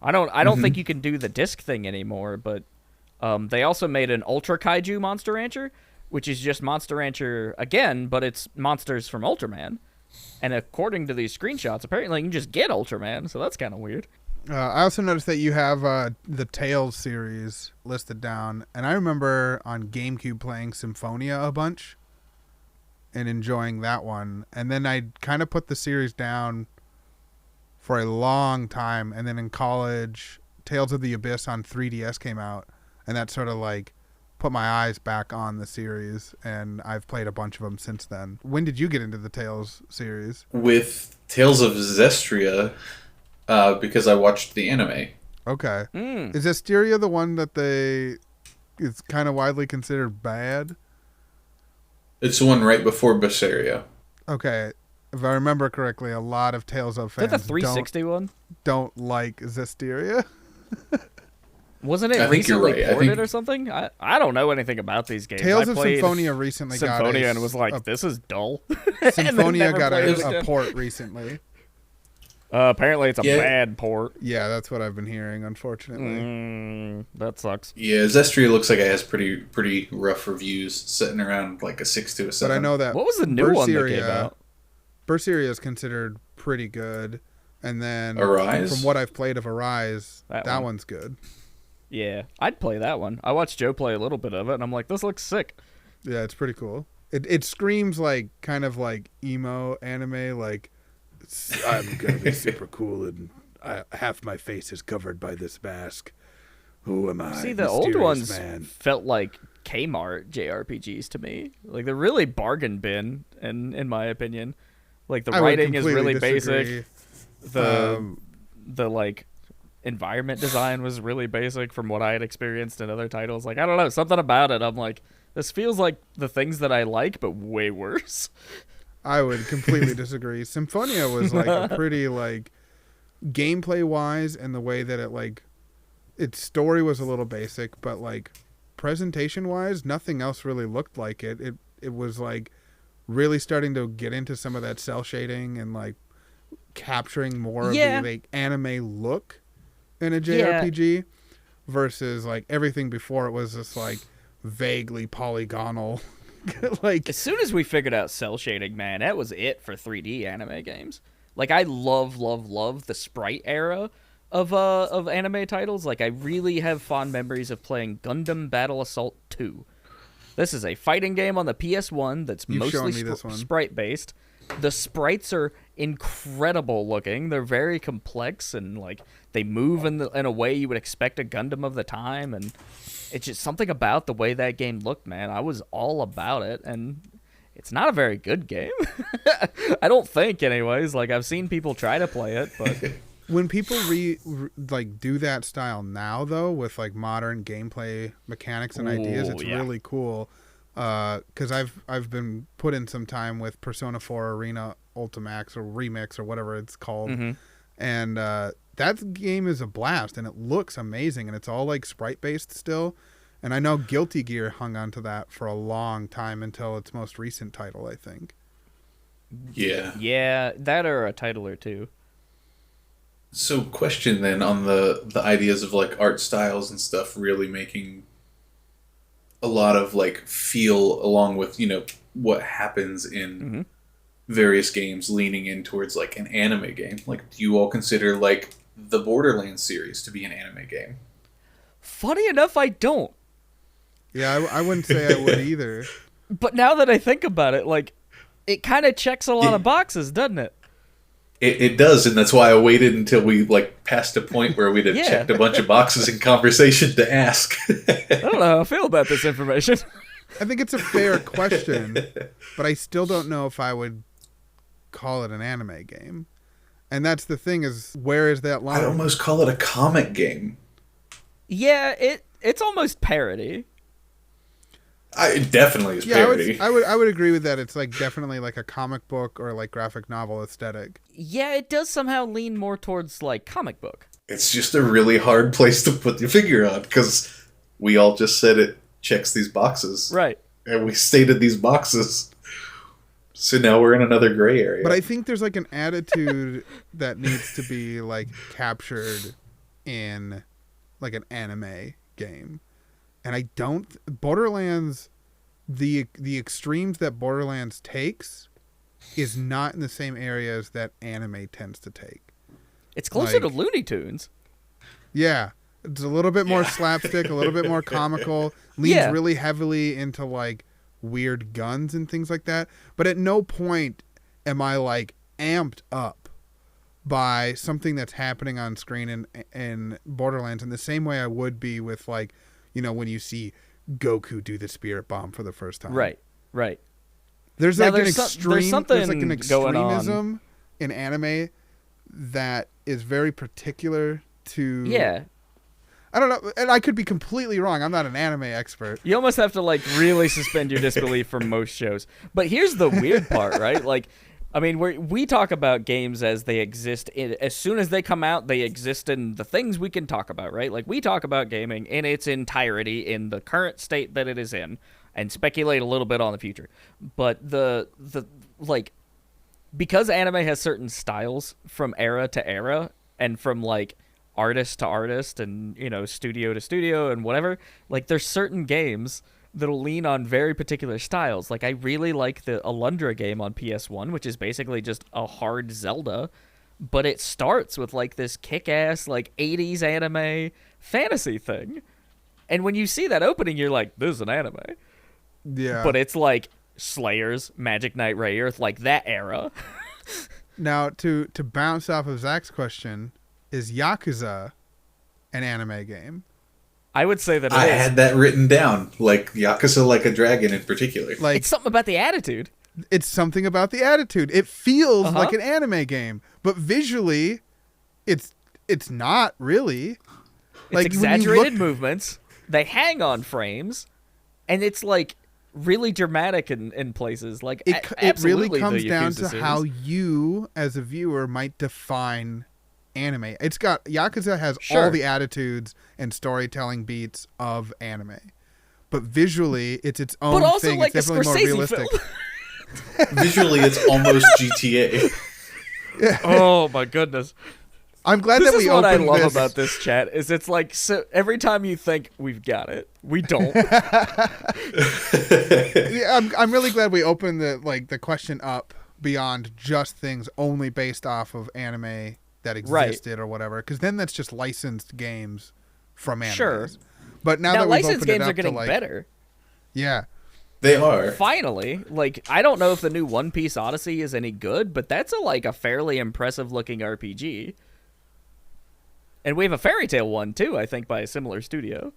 I don't think you can do the disc thing anymore, but they also made an Ultra Kaiju Monster Rancher, which is just Monster Rancher again, but it's monsters from Ultraman. And according to these screenshots, apparently you can just get Ultraman, so that's kind of weird. I also noticed that you have the Tales series listed down, and I remember on GameCube playing Symphonia a bunch and enjoying that one. And then I kind of put the series down for a long time, and then in college, Tales of the Abyss on 3DS came out, and that sort of like put my eyes back on the series, and I've played a bunch of them since then. When did you get into the Tales series? With Tales of Zestria, because I watched the anime. Okay. Mm. Is Asteria the one that it's kind of widely considered bad? It's the one right before Berseria. Okay. If I remember correctly, a lot of Tales of Is that fans the 360 one? don't like Zestiria. Wasn't it I think you're recently right. I ported think- or something? I don't know anything about these games. Tales I of played Symphonia recently Symphonia got and was like, this is dull. Symphonia got played it a again. port recently. Apparently it's a Yeah. bad port. Yeah, that's what I've been hearing, unfortunately. That sucks. Yeah, Zestria looks like it has pretty rough reviews, sitting around like a 6 to a 7. But I know that What was the new one that came Berseria- out? Berseria is considered pretty good. And then Arise? from what I've played of Arise, That that one. one's good. Yeah, I'd play that one. I watched Joe play a little bit of it, and I'm like, this looks sick. Yeah, it's pretty cool. It screams like kind of like emo anime, like I'm gonna be super cool and half my face is covered by this mask. Who am I? See, the old ones man? felt like Kmart JRPGs to me. Like, they're really bargain bin, in my opinion. Like, the writing is really basic. The like environment design was really basic from what I had experienced in other titles. Like, I don't know, something about it. I'm like, this feels like the things that I like, but way worse. I would completely disagree. Symphonia was like a pretty like gameplay wise, and the way that it like its story was a little basic, but like presentation wise, nothing else really looked like it. It was like really starting to get into some of that cell shading and like capturing more of the like anime look in a JRPG versus like everything before it was just like vaguely polygonal. Like, as soon as we figured out cell shading, man, that was it for 3D anime games. Like, I love the sprite era of anime titles. Like, I really have fond memories of playing Gundam Battle Assault 2. This is a fighting game on the PS1 that's mostly sprite based. The sprites are incredible looking. They're very complex, and like they move in a way you would expect a Gundam of the time, and it's just something about the way that game looked, man. I was all about it, and it's not a very good game. I don't think, anyways. Like, I've seen people try to play it, but when people like do that style now, though, with like modern gameplay mechanics and ideas, it's really cool. Because I've been put in some time with Persona 4 Arena Ultimax or Remix or whatever it's called, and that game is a blast, and it looks amazing, and it's all like sprite based still. And I know Guilty Gear hung on to that for a long time until its most recent title, I think. Yeah, that or a title or two. So, question then on the ideas of like art styles and stuff really making a lot of like feel along with, you know, what happens in various games leaning in towards like an anime game. Like, do you all consider like the Borderlands series to be an anime game? Funny enough, I don't. Yeah, I wouldn't say I would either. But now that I think about it, like, it kind of checks a lot of boxes, doesn't it? It does, and that's why I waited until we like passed a point where we'd have checked a bunch of boxes in conversation to ask. I don't know how I feel about this information. I think it's a fair question, but I still don't know if I would call it an anime game. And that's the thing, is where is that line? I'd almost call it a comic game. Yeah, it's almost parody. It definitely is parody. I would agree with that. It's like definitely like a comic book or like graphic novel aesthetic. Yeah, it does somehow lean more towards like comic book. It's just a really hard place to put your finger on, because we all just said it checks these boxes. Right. And we stated these boxes. So now we're in another gray area. But I think there's like an attitude that needs to be like captured in like an anime game. And I don't... Borderlands, the extremes that Borderlands takes is not in the same areas that anime tends to take. It's closer to Looney Tunes. Yeah. It's a little bit more slapstick, a little bit more comical. Leans really heavily into like weird guns and things like that. But at no point am I like amped up by something that's happening on screen in Borderlands in the same way I would be with like... You know, when you see Goku do the spirit bomb for the first time. Right. There's like an something extremism in anime that is very particular to... Yeah. I don't know, and I could be completely wrong. I'm not an anime expert. You almost have to like really suspend your disbelief from most shows. But here's the weird part, right? Like, I mean, we talk about games as they exist. As soon as they come out, they exist in the things we can talk about, right? Like, we talk about gaming in its entirety in the current state that it is in and speculate a little bit on the future. But like, because anime has certain styles from era to era and from, like, artist to artist and, you know, studio to studio and whatever, like, there's certain games that'll lean on very particular styles. Like, I really like the Alundra game on PS1, which is basically just a hard Zelda, but it starts with, like, this kick-ass, like, 80s anime fantasy thing. And when you see that opening, you're like, this is an anime. Yeah. But it's, like, Slayers, Magic Knight Rayearth, like, that era. Now, to bounce off of Zach's question, is Yakuza an anime game? I would say that it I is. had that written down, like Yakuza Like a Dragon in particular. Like It's something about the attitude. it's something about the attitude. It feels Uh-huh. like an anime game, but visually, it's not really. It's Like, when you exaggerated look- movements. They hang on frames, and it's like really dramatic in places. Like It really absolutely comes the down Yakuza to series. how you, as a viewer, might define anime. It's got Yakuza has Sure. all the attitudes and storytelling beats of anime, but visually, it's its own but also thing. like It's a definitely more Scorsese realistic. film. Visually, it's almost GTA. Oh my goodness. I'm glad This that is we what I opened love this. about this chat is it's like so every time you think we've got it, we don't. Yeah, I'm really glad we opened the question up beyond just things only based off of anime that existed or whatever, because then that's just licensed games from animes. Sure. But now Now that we've licensed opened it games up are getting to like, better. yeah, They are. Finally, like I don't know if the new One Piece Odyssey is any good, but that's a fairly impressive looking RPG. And we have a Fairy Tail one too, I think, by a similar studio.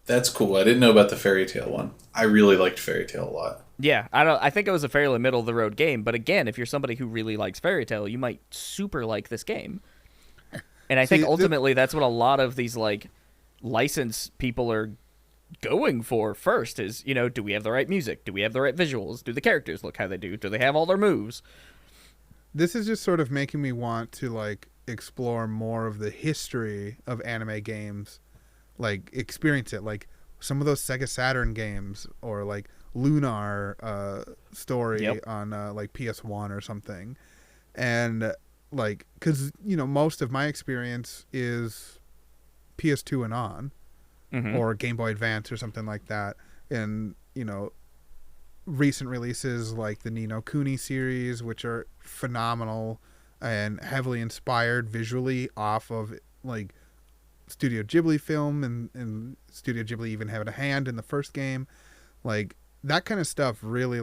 That's cool. I didn't know about the Fairy Tail one. I really liked Fairy Tail a lot. Yeah, I think it was a fairly middle of the road game, but again, if you're somebody who really likes Fairy Tail, you might super like this game. And I think ultimately that's what a lot of these like licensed people are going for first is, do we have the right music? Do we have the right visuals? Do the characters look how they do? Do they have all their moves? this is just sort of making me want to like explore more of the history of anime games, like experience it, like some of those Sega Saturn games or like Lunar story Yep. on like PS1 or something, and like because most of my experience is PS2 and on, or Game Boy Advance or something like that, and recent releases like the Ni no Kuni series, which are phenomenal and heavily inspired visually off of like Studio Ghibli film, and Studio Ghibli even had a hand in the first game. Like that kind of stuff really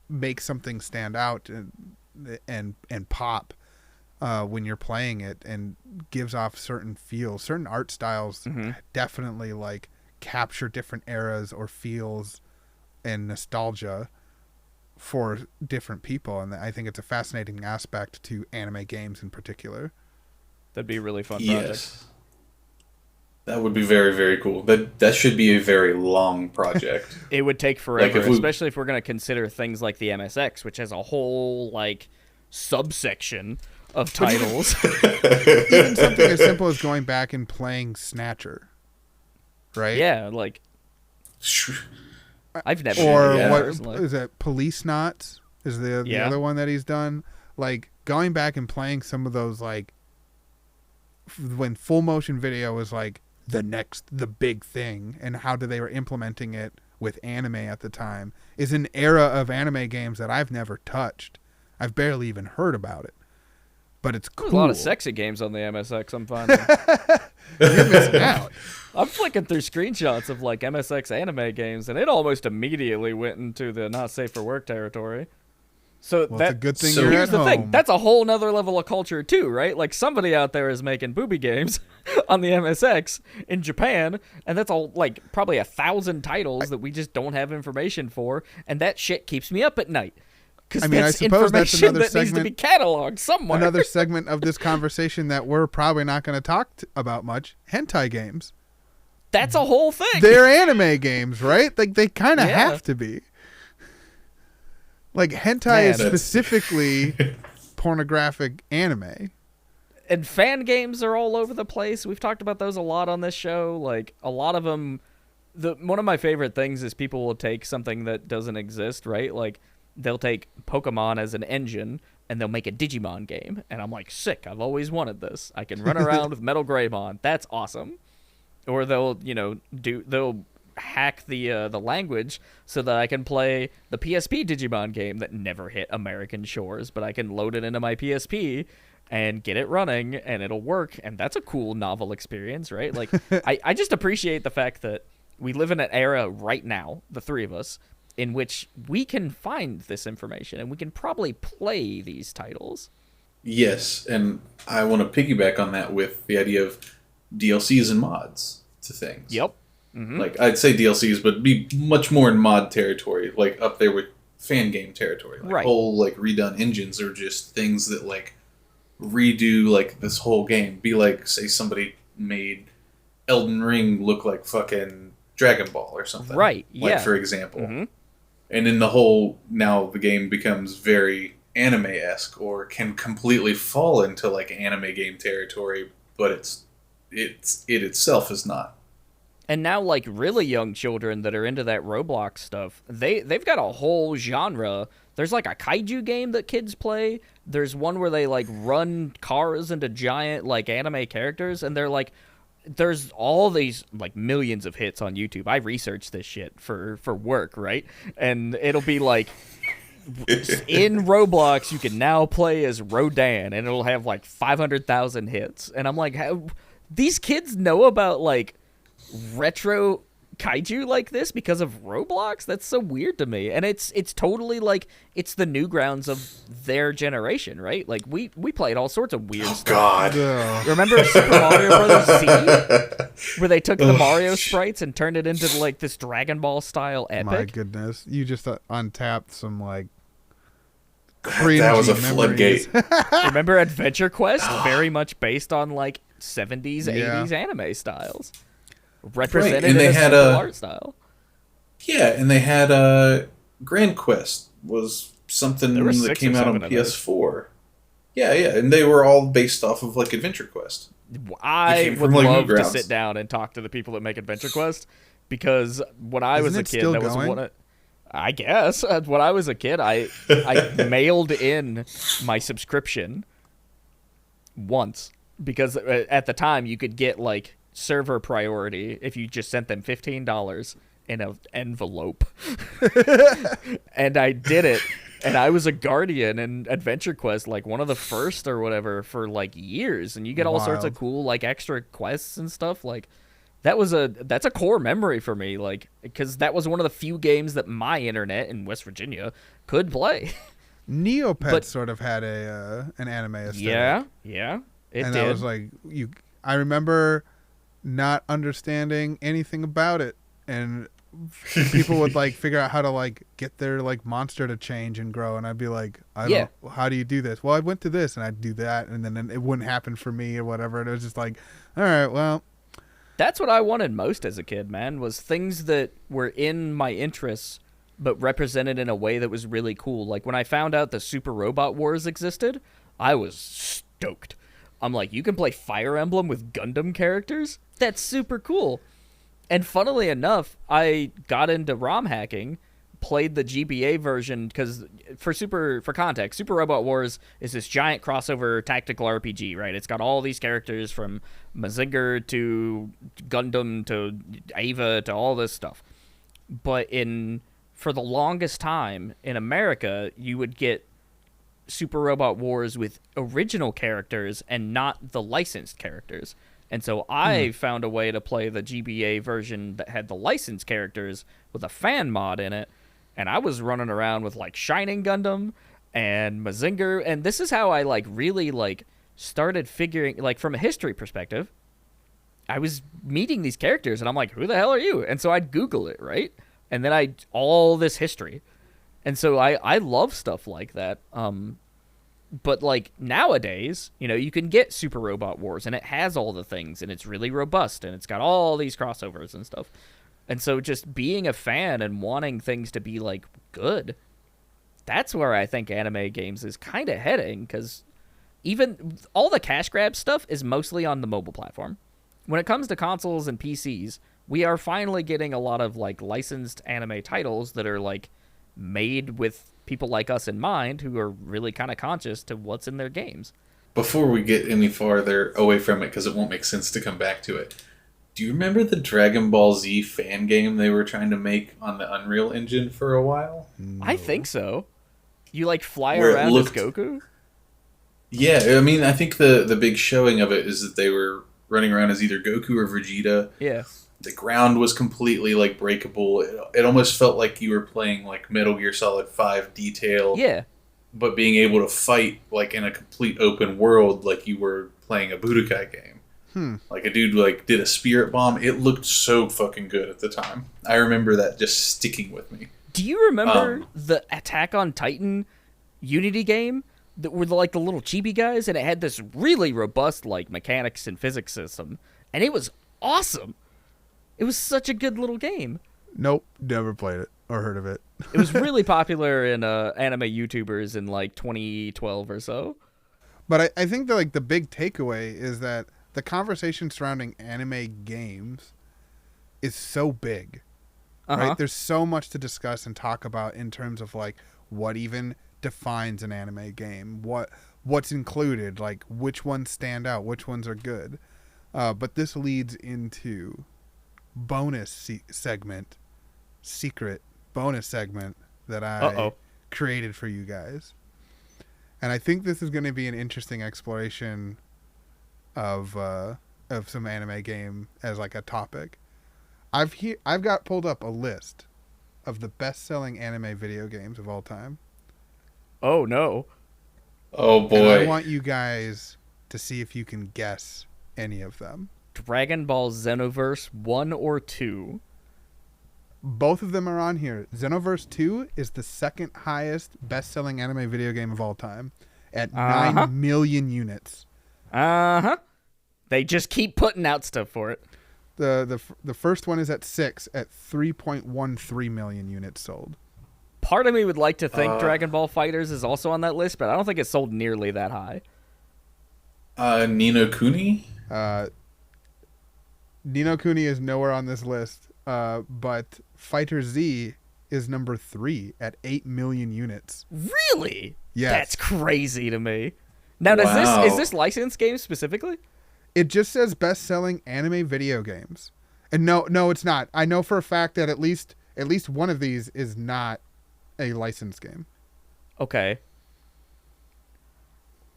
makes something stand out and pop when you're playing it, and gives off certain feels. Certain art styles definitely like capture different eras or feels and nostalgia for different people, and I think it's a fascinating aspect to anime games in particular. That'd be a really fun project. Yes. That would be very, very cool. That should be a very long project. It would take forever, Like, if we- especially if we're going to consider things like the MSX, which has a whole like subsection of titles. Even something as simple as going back and playing Snatcher, right? Yeah, like I've never Or done that what personally. is it? Police Knots is the Yeah. other one that he's done. Like going back and playing some of those, like when full motion video was like the big thing, and how they were implementing it with anime at the time, is an era of anime games that I've never touched. I've barely even heard about it, but it's cool. There's a lot of sexy games on the MSX I'm finding. You're missing out. I'm flicking through screenshots of like MSX anime games, and it almost immediately went into the not safe for work territory. So Well, it's a good thing so you're here's at the home. thing. That's a whole nother level of culture too, right? Like somebody out there is making booby games on the MSX in Japan, and that's all like probably 1,000 titles that we just don't have information for, and that shit keeps me up at night. Because I mean, I that's suppose that's information another that needs to be segment- cataloged somewhere. Another segment of this conversation that we're probably not going to talk about much: hentai games. That's a whole thing. They're anime games, right? Like they kind of Yeah. have to be. Like hentai Man, is that's- specifically pornographic anime. And fan games are all over the place. We've talked about those a lot on this show. Like a lot of them, one of my favorite things is people will take something that doesn't exist, right? Like they'll take Pokemon as an engine and they'll make a Digimon game, and I'm like, sick! I've always wanted this. I can run around with Metal Greymon. That's awesome. Or they'll hack the language so that I can play the PSP Digimon game that never hit American shores, but I can load it into my PSP and get it running, and it'll work, and that's a cool novel experience, right? Like, I just appreciate the fact that we live in an era right now, the three of us, in which we can find this information, and we can probably play these titles. Yes, and I want to piggyback on that with the idea of DLCs and mods to things. Yep. Mm-hmm. Like, I'd say DLCs, but be much more in mod territory, like up there with fan game territory. Like, right. Whole, like, redone engines are just things that, like, redo, like, this whole game. Be like, say somebody made Elden Ring look like fucking Dragon Ball or something. Right, yeah. Like, for example. Mm-hmm. And in the whole, now the game becomes very anime-esque, or can completely fall into, like, anime game territory, but it itself is not. And now, like, really young children that are into that Roblox stuff, they've got a whole genre. There's, like, a kaiju game that kids play. There's one where they, like, run cars into giant, like, anime characters. And they're, like, there's all these, like, millions of hits on YouTube. I researched this shit for work, right? And it'll be, like, in Roblox, you can now play as Rodan. And it'll have, like, 500,000 hits. And I'm like, these kids know about, like, retro kaiju like this because of Roblox? That's so weird to me. And it's totally like it's the newgrounds of their generation, right? Like we played all sorts of weird stuff. God. Remember Super Mario Brothers Z? Where they took the Mario sprites and turned it into like this Dragon Ball style epic? My goodness. You just untapped some like that was a floodgate. Remember Adventure Quest? Very much based on like 70s, 80s anime styles. Represented right. And they had art style. Yeah, and they had Grand Quest was something that came out on PS4. Yeah, and they were all based off of like Adventure Quest. I would love to sit down and talk to the people that make Adventure Quest, because when I was a kid, that was one of, I guess when I was a kid, I mailed in my subscription once, because at the time you could get like server priority if you just sent them $15 in an envelope. And I did it, and I was a guardian in Adventure Quest, like one of the first or whatever, for like years, and you get all sorts of cool like extra quests and stuff. Like that's a core memory for me, like, because that was one of the few games that my internet in West Virginia could play. Neopets sort of had an anime aesthetic. Yeah, it and did. I was like, I remember not understanding anything about it, and people would like figure out how to like get their like monster to change and grow, and I'd be like, how do you do this? Well, I went to this and I'd do that, and then it wouldn't happen for me or whatever, and it was just like, all right, well, that's what I wanted most as a kid, man, was things that were in my interests but represented in a way that was really cool. Like when I found out the Super Robot Wars existed, I was stoked. I'm like, you can play Fire Emblem with Gundam characters? That's super cool. And funnily enough, I got into ROM hacking, played the GBA version, because for context, Super Robot Wars is this giant crossover tactical RPG, right? It's got all these characters from Mazinger to Gundam to Ava to all this stuff. But for the longest time in America, you would get Super Robot Wars with original characters and not the licensed characters. And so I found a way to play the GBA version that had the licensed characters with a fan mod in it, and I was running around with like Shining Gundam and Mazinger, and this is how I like really like started figuring, like, from a history perspective, I was meeting these characters and I'm like, who the hell are you? And so I'd Google it, right? And then all this history. And so I love stuff like that. But like nowadays, you can get Super Robot Wars and it has all the things and it's really robust and it's got all these crossovers and stuff. And so just being a fan and wanting things to be like good, that's where I think anime games is kind of heading, because even all the cash grab stuff is mostly on the mobile platform. When it comes to consoles and PCs, we are finally getting a lot of like licensed anime titles that are like made with people like us in mind, who are really kind of conscious to what's in their games. Before we get any farther away from it, because it won't make sense to come back to it, do you remember the Dragon Ball Z fan game they were trying to make on the Unreal Engine for a while? No. I think so. You like fly Where it around looked- as Goku? Yeah, I mean, I think the big showing of it is that they were running around as either Goku or Vegeta. Yeah. The ground was completely like breakable. It almost felt like you were playing like Metal Gear Solid 5 detail. Yeah. But being able to fight like in a complete open world, like you were playing a Budokai game. Like a dude like did a spirit bomb. It looked so fucking good at the time. I remember that just sticking with me. Do you remember the Attack on Titan Unity game that were like the little chibi guys, and it had this really robust like mechanics and physics system, and it was awesome. It was such a good little game. Nope, never played it or heard of it. It was really popular in anime YouTubers in like 2012 or so. But I think that like the big takeaway is that the conversation surrounding anime games is so big. Right? There's so much to discuss and talk about in terms of like what even defines an anime game, what's included, like which ones stand out, which ones are good. But this leads into secret bonus segment that I created for you guys. And I think this is going to be an interesting exploration of some anime game as like a topic. I've got pulled up a list of the best-selling anime video games of all time. Oh no. Oh boy. And I want you guys to see if you can guess any of them. Dragon Ball Xenoverse 1 or 2? Both of them are on here. Xenoverse 2 is the second highest best-selling anime video game of all time at 9 million units. They just keep putting out stuff for it. The first one is at 6 at 3.13 million units sold. Part of me would like to think Dragon Ball Fighters is also on that list, but I don't think it's sold nearly that high. Ni no Kuni? Ni no Kuni is nowhere on this list, but Fighter Z is number 3 at 8 million units. Really? Yes. That's crazy to me. Now, is this licensed games specifically? It just says best-selling anime video games. And no, it's not. I know for a fact that at least one of these is not a licensed game. Okay.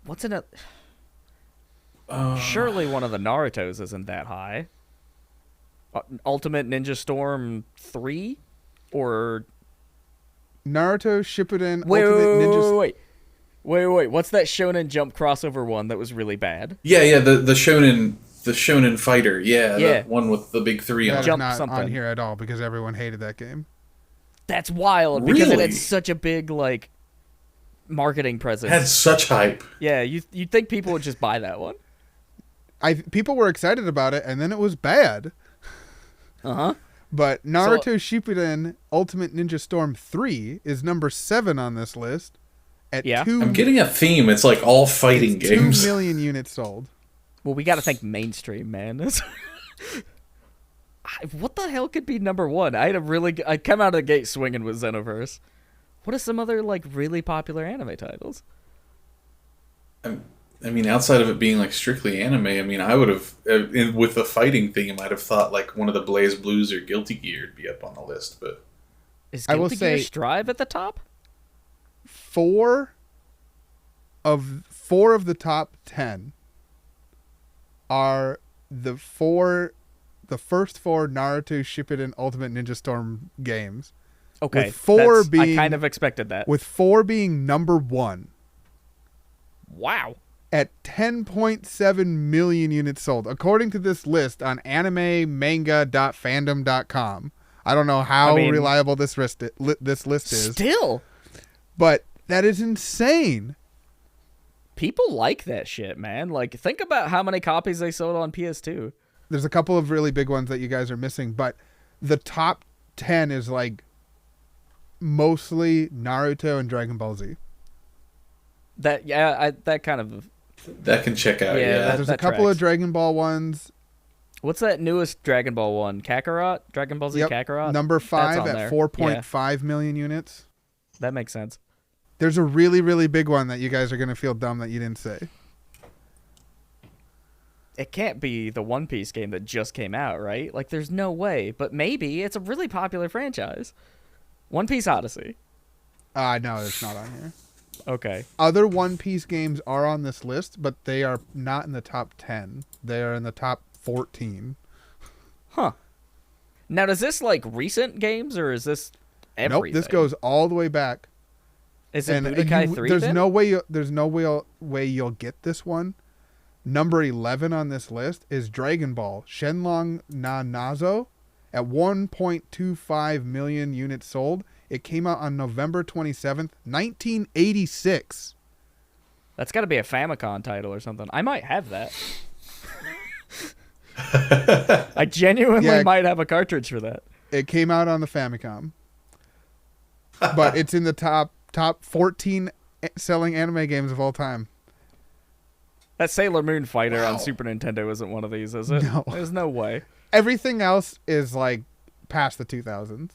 What's in it? Surely one of the Narutos isn't that high. Ultimate Ninja Storm 3? Or... Naruto Shippuden Ultimate Ninja... Wait. What's that Shonen Jump crossover one that was really bad? Yeah, the Shonen Fighter. Yeah, the one with the big 3 on it. That's Jump not something. on here at all because everyone hated that game. That's wild because it Really? had such a big like marketing presence. Had such hype. Yeah, you'd think people would just buy that one. People were excited about it, and then it was bad. But Naruto Shippuden Ultimate Ninja Storm 3 is number 7 on this list. At I'm getting a theme. It's like all fighting games. 2 million units sold. Well, we got to think mainstream, man. What the hell could be number 1? I come out of the gate swinging with Xenoverse. What are some other like really popular anime titles? I mean, outside of it being like strictly anime, I mean, I would have with the fighting theme, I'd have thought like one of the Blaze Blues or Guilty Gear would be up on the list. But Is I will Guilty Gear say- Strive at the top? 4 of the top 10 are the first 4 Naruto Shippuden Ultimate Ninja Storm games. Okay, With 4 I kind of expected that. With 4 being number 1 Wow. at 10.7 million units sold, according to this list on animemanga.fandom.com. I don't know how reliable this list is. Still, But that is insane. people like that shit, man. Like, think about how many copies they sold on PS2. There's a couple of really big ones that you guys are missing, but the top 10 is like mostly Naruto and Dragon Ball Z. That kind of. that can check out. Yeah, Yeah, There's that a couple tracks. of Dragon Ball ones. What's that newest Dragon Ball one? Kakarot? Dragon Ball Z Kakarot? Number 5 on at there. 4.5 million units. That makes sense. There's a really, really big one that you guys are going to feel dumb that you didn't say. It can't be the One Piece game that just came out, right? Like, there's no way. But maybe it's a really popular franchise. One Piece Odyssey. No, it's not on here. Okay. Other One Piece games are on this list, but they are not in the top 10. They are in the top 14. Huh. Now, is this like recent games or is this everything? Nope, this goes all the way back. Is it And Budokai 3 there's then? no way you'll get this one Number 11 on this list is Dragon Ball Shenlong na Nazo at 1.25 million units sold. It came out on November 27th, 1986. That's got to be a Famicom title or something. I might have that. I genuinely might have a cartridge for that. It came out on the Famicom. But it's in the top 14 selling anime games of all time. That Sailor Moon fighter on Super Nintendo isn't one of these, is it? No. There's no way. Everything else is like past the 2000s.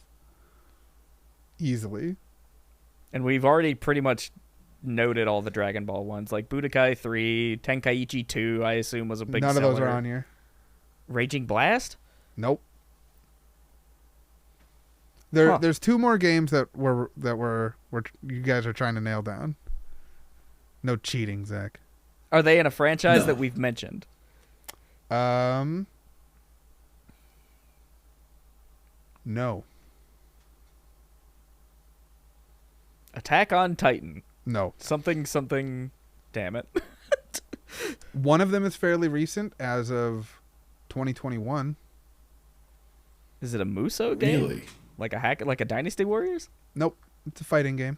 Easily. And we've already pretty much noted all the Dragon Ball ones. Like Budokai 3, Tenkaichi 2, I assume was a big seller. None of those are on here. Raging Blast? Nope. There's 2 more games that were you guys are trying to nail down. No cheating, Zach. Are they in a franchise that we've mentioned? No. Attack on Titan. No. Something. Damn it. One of them is fairly recent, as of 2021. Is it a Muso game? Really? Like a Dynasty Warriors? Nope. It's a fighting game.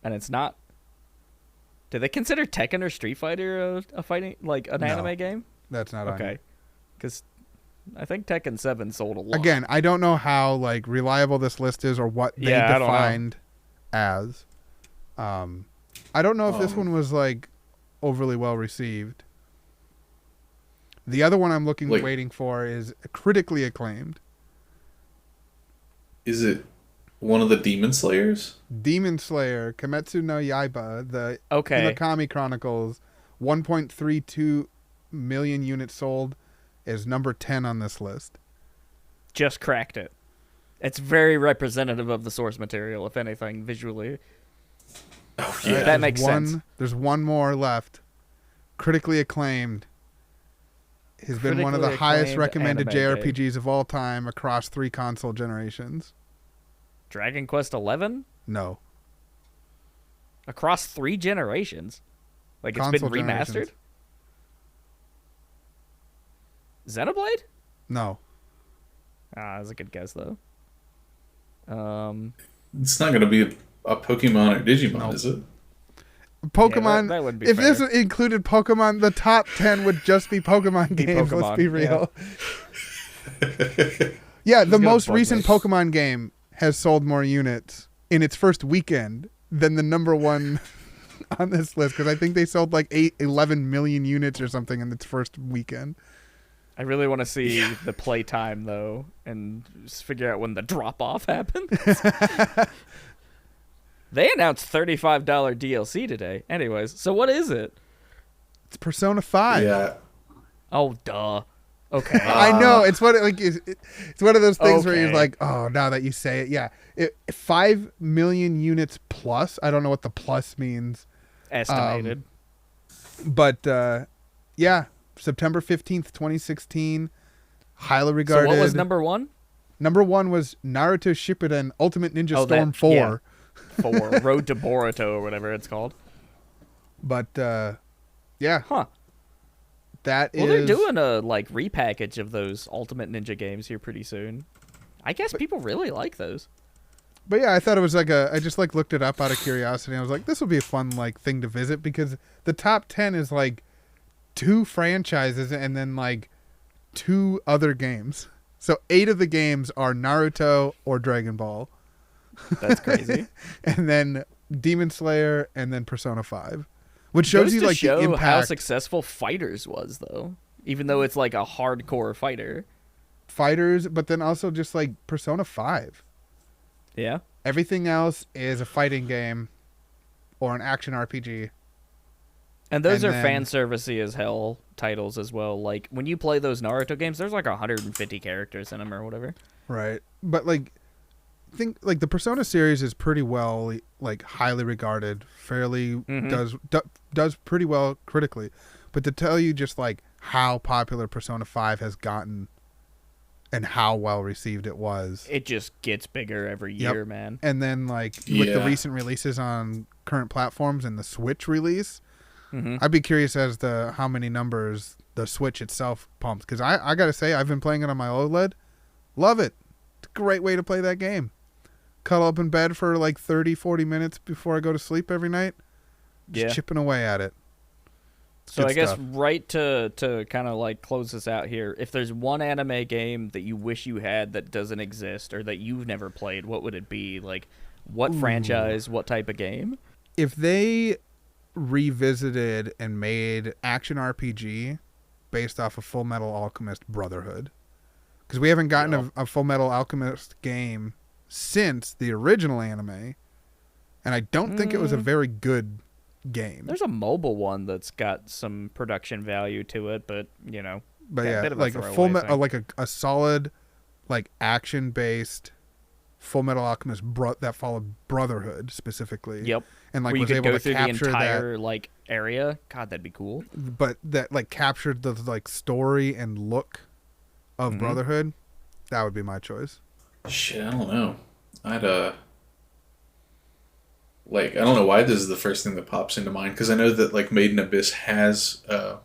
And it's not. Do they consider Tekken or Street Fighter a fighting, like an anime game? That's not on okay. here. Because I think Tekken 7 sold a lot. Again, I don't know how like reliable this list is or what they defined as. I don't know if this one was like overly well received. The other one I'm waiting for is critically acclaimed. Is it one of the Demon Slayers? Demon Slayer, Kimetsu no Yaiba, the Inokami Chronicles, 1.32 million units sold, is number 10 on this list. Just cracked it. It's very representative of the source material, if anything, visually. Oh, yeah. That makes sense. There's one more left. Critically acclaimed. Has been one of the highest recommended JRPGs of all time across 3 console generations. Dragon Quest 11? No. Across 3 generations? Like it's Console been remastered? generations. Xenoblade? No. That's a good guess, though. It's not going to be a Pokemon or Digimon, is it? Pokemon. Yeah, that would be if fair. this included Pokemon, the top 10 would just be Pokemon games. Let's be real. Yeah, the most recent Pokemon game has sold more units in its first weekend than the number one on this list, because I think they sold like 11 million units or something in its first weekend. I really want to see the playtime, though, and just figure out when the drop-off happens. They announced $35 DLC today. Anyways, so what is it? It's Persona 5. Yeah. Oh, duh. Okay. I know. It's one of those things where you're like, oh, now that you say it, yeah. 5 million units plus. I don't know what the plus means. Estimated. But, yeah. September 15th, 2016. Highly regarded. So what was number 1? Number 1 was Naruto Shippuden Ultimate Ninja Storm 4. Yeah. 4. Road to Boruto or whatever it's called. But, yeah. Huh. That well, they're doing a repackage of those Ultimate Ninja games here pretty soon. I guess people really like those. But yeah, I thought it was I just looked it up out of curiosity. I was like, this will be a fun thing to visit, because the top 10 is 2 franchises and then 2 other games. So 8 of the games are Naruto or Dragon Ball. That's crazy. And then Demon Slayer and then Persona 5. Which shows you show the impact. How successful Fighters was, though. Even though it's a hardcore fighter. Fighters, but then also just Persona 5. Yeah. Everything else is a fighting game or an action RPG. And those are fan servicey as hell titles as well. When you play those Naruto games, there's 150 characters in them or whatever. Right. But think the Persona series is pretty well highly regarded, fairly does pretty well critically. But to tell you just how popular Persona 5 has gotten and how well received it was, it just gets bigger every year, man. And then with the recent releases on current platforms and the Switch release, I'd be curious as to how many numbers the Switch itself pumps. Because I got to say, I've been playing it on my OLED. Love it. It's a great way to play that game. Cuddle up in bed for like 30, 40 minutes before I go to sleep every night. Just chipping away at it. So I guess right to kind of like close this out here, if there's one anime game that you wish you had that doesn't exist or that you've never played, what would it be? Like, what franchise, what type of game? If they revisited and made action RPG based off of Full Metal Alchemist Brotherhood, because we haven't gotten a Full Metal Alchemist game since the original anime, and I don't think it was a very good game. There's a mobile one that's got some production value to it, but like a full like a solid like action based Full Metal Alchemist that followed Brotherhood specifically. Yep. And like where you was could able go to through capture the entire that like area. God, that'd be cool. But that like captured the like story and look of Brotherhood. That would be my choice. Shit, I don't know. I don't know why this is the first thing that pops into mind, because I know that like Made in Abyss has a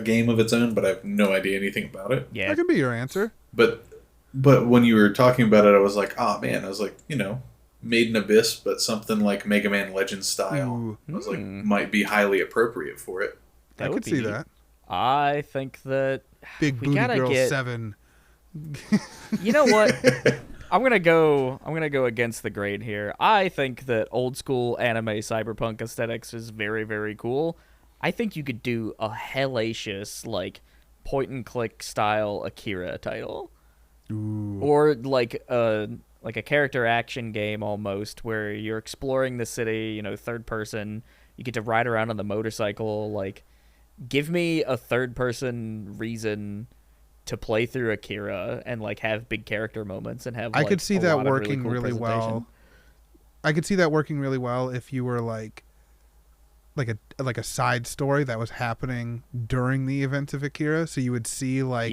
game of its own, but I have no idea anything about it. Yeah, that could be your answer. But when you were talking about it, I was like, oh man, I was like, Made in Abyss, but something like Mega Man Legends style. Ooh. I was like, might be highly appropriate for it. I could see that. I think that Big Booty Girl 7. You know what? I'm gonna go against the grain here. I think that old school anime cyberpunk aesthetics is very, very cool. I think you could do a hellacious like point and click style Akira title. Ooh. Or like a character action game almost, where you're exploring the city, third person. You get to ride around on the motorcycle. Like, give me a third person reason to play through Akira and like have big character moments and have. I could see that working really well. I could see that working really well if you were like a side story that was happening during the events of Akira, so you would see like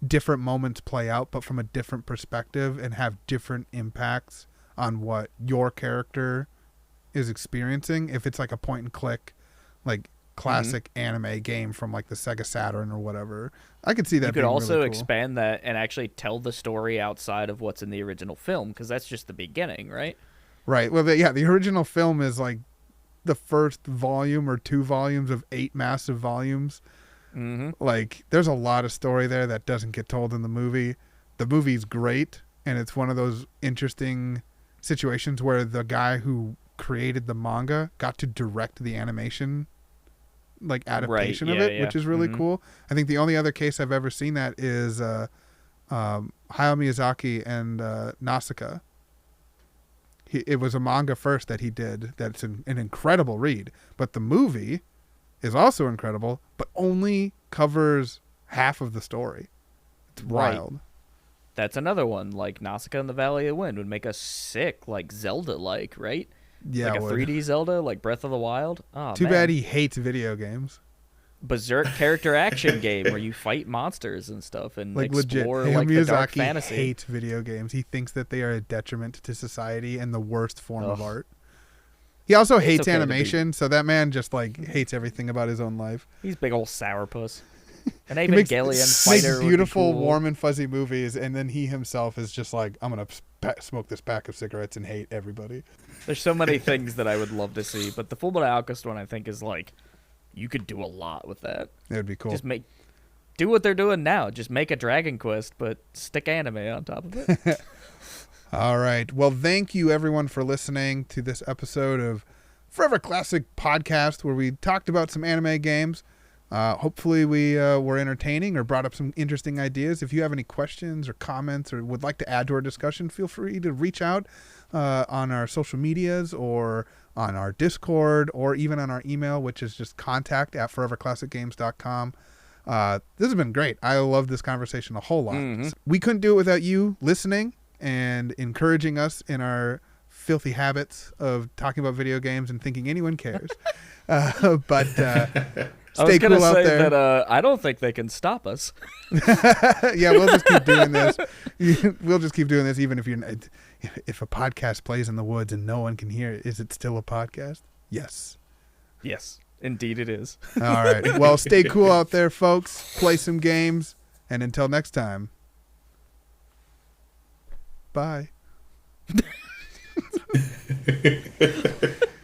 different moments play out, but from a different perspective and have different impacts on what your character is experiencing. If it's like a point and click, like classic anime game from like the Sega Saturn or whatever, I could see that. You could also really cool. expand that and actually tell the story outside of what's in the original film, because that's just the beginning, right? Right. Well, the original film is like the first volume or 2 volumes of 8 massive volumes. Like, there's a lot of story there that doesn't get told in the movie. The movie's great, and it's one of those interesting situations where the guy who created the manga got to direct the animation like adaptation of it, which is really cool. I think the only other case I've ever seen that is Hayao Miyazaki and Nausicaa. It was a manga first that he did. That's an incredible read. But the movie is also incredible, but only covers half of the story. It's wild. That's another one. Like Nausicaa and the Valley of the Wind would make us sick, like Zelda-like, right? Yeah, like a 3D Zelda, like Breath of the Wild. Oh, Too bad he hates video games. Berserk character action game where you fight monsters and stuff and like explore legit. like Miyazaki the dark fantasy. Hates video games. He thinks that they are a detriment to society and the worst form of art. He also hates animation, so that man just like hates everything about his own life. He's big old sourpuss. An Evangelion fighter. Makes beautiful, cool. warm and fuzzy movies, and then he himself is just like, I'm gonna smoke this pack of cigarettes and hate everybody. There's so many things that I would love to see, but the Full Metal Alchemist one I think is like, you could do a lot with that. It would be cool. Just do what they're doing now. Just make a Dragon Quest, but stick anime on top of it. All right. Well, thank you everyone for listening to this episode of Forever Classic Podcast, where we talked about some anime games. Hopefully we were entertaining or brought up some interesting ideas. If you have any questions or comments or would like to add to our discussion, feel free to reach out on our social medias or on our Discord or even on our email, which is just contact@foreverclassicgames.com. This has been great. I love this conversation a whole lot. We couldn't do it without you listening and encouraging us in our filthy habits of talking about video games and thinking anyone cares. But stay cool out there. That, I don't think they can stop us. Yeah, we'll just keep doing this. We'll just keep doing this, even if a podcast plays in the woods and no one can hear it. Is it still a podcast? Yes. Yes. Indeed it is. All right. Well, stay cool out there, folks. Play some games. And until next time, bye.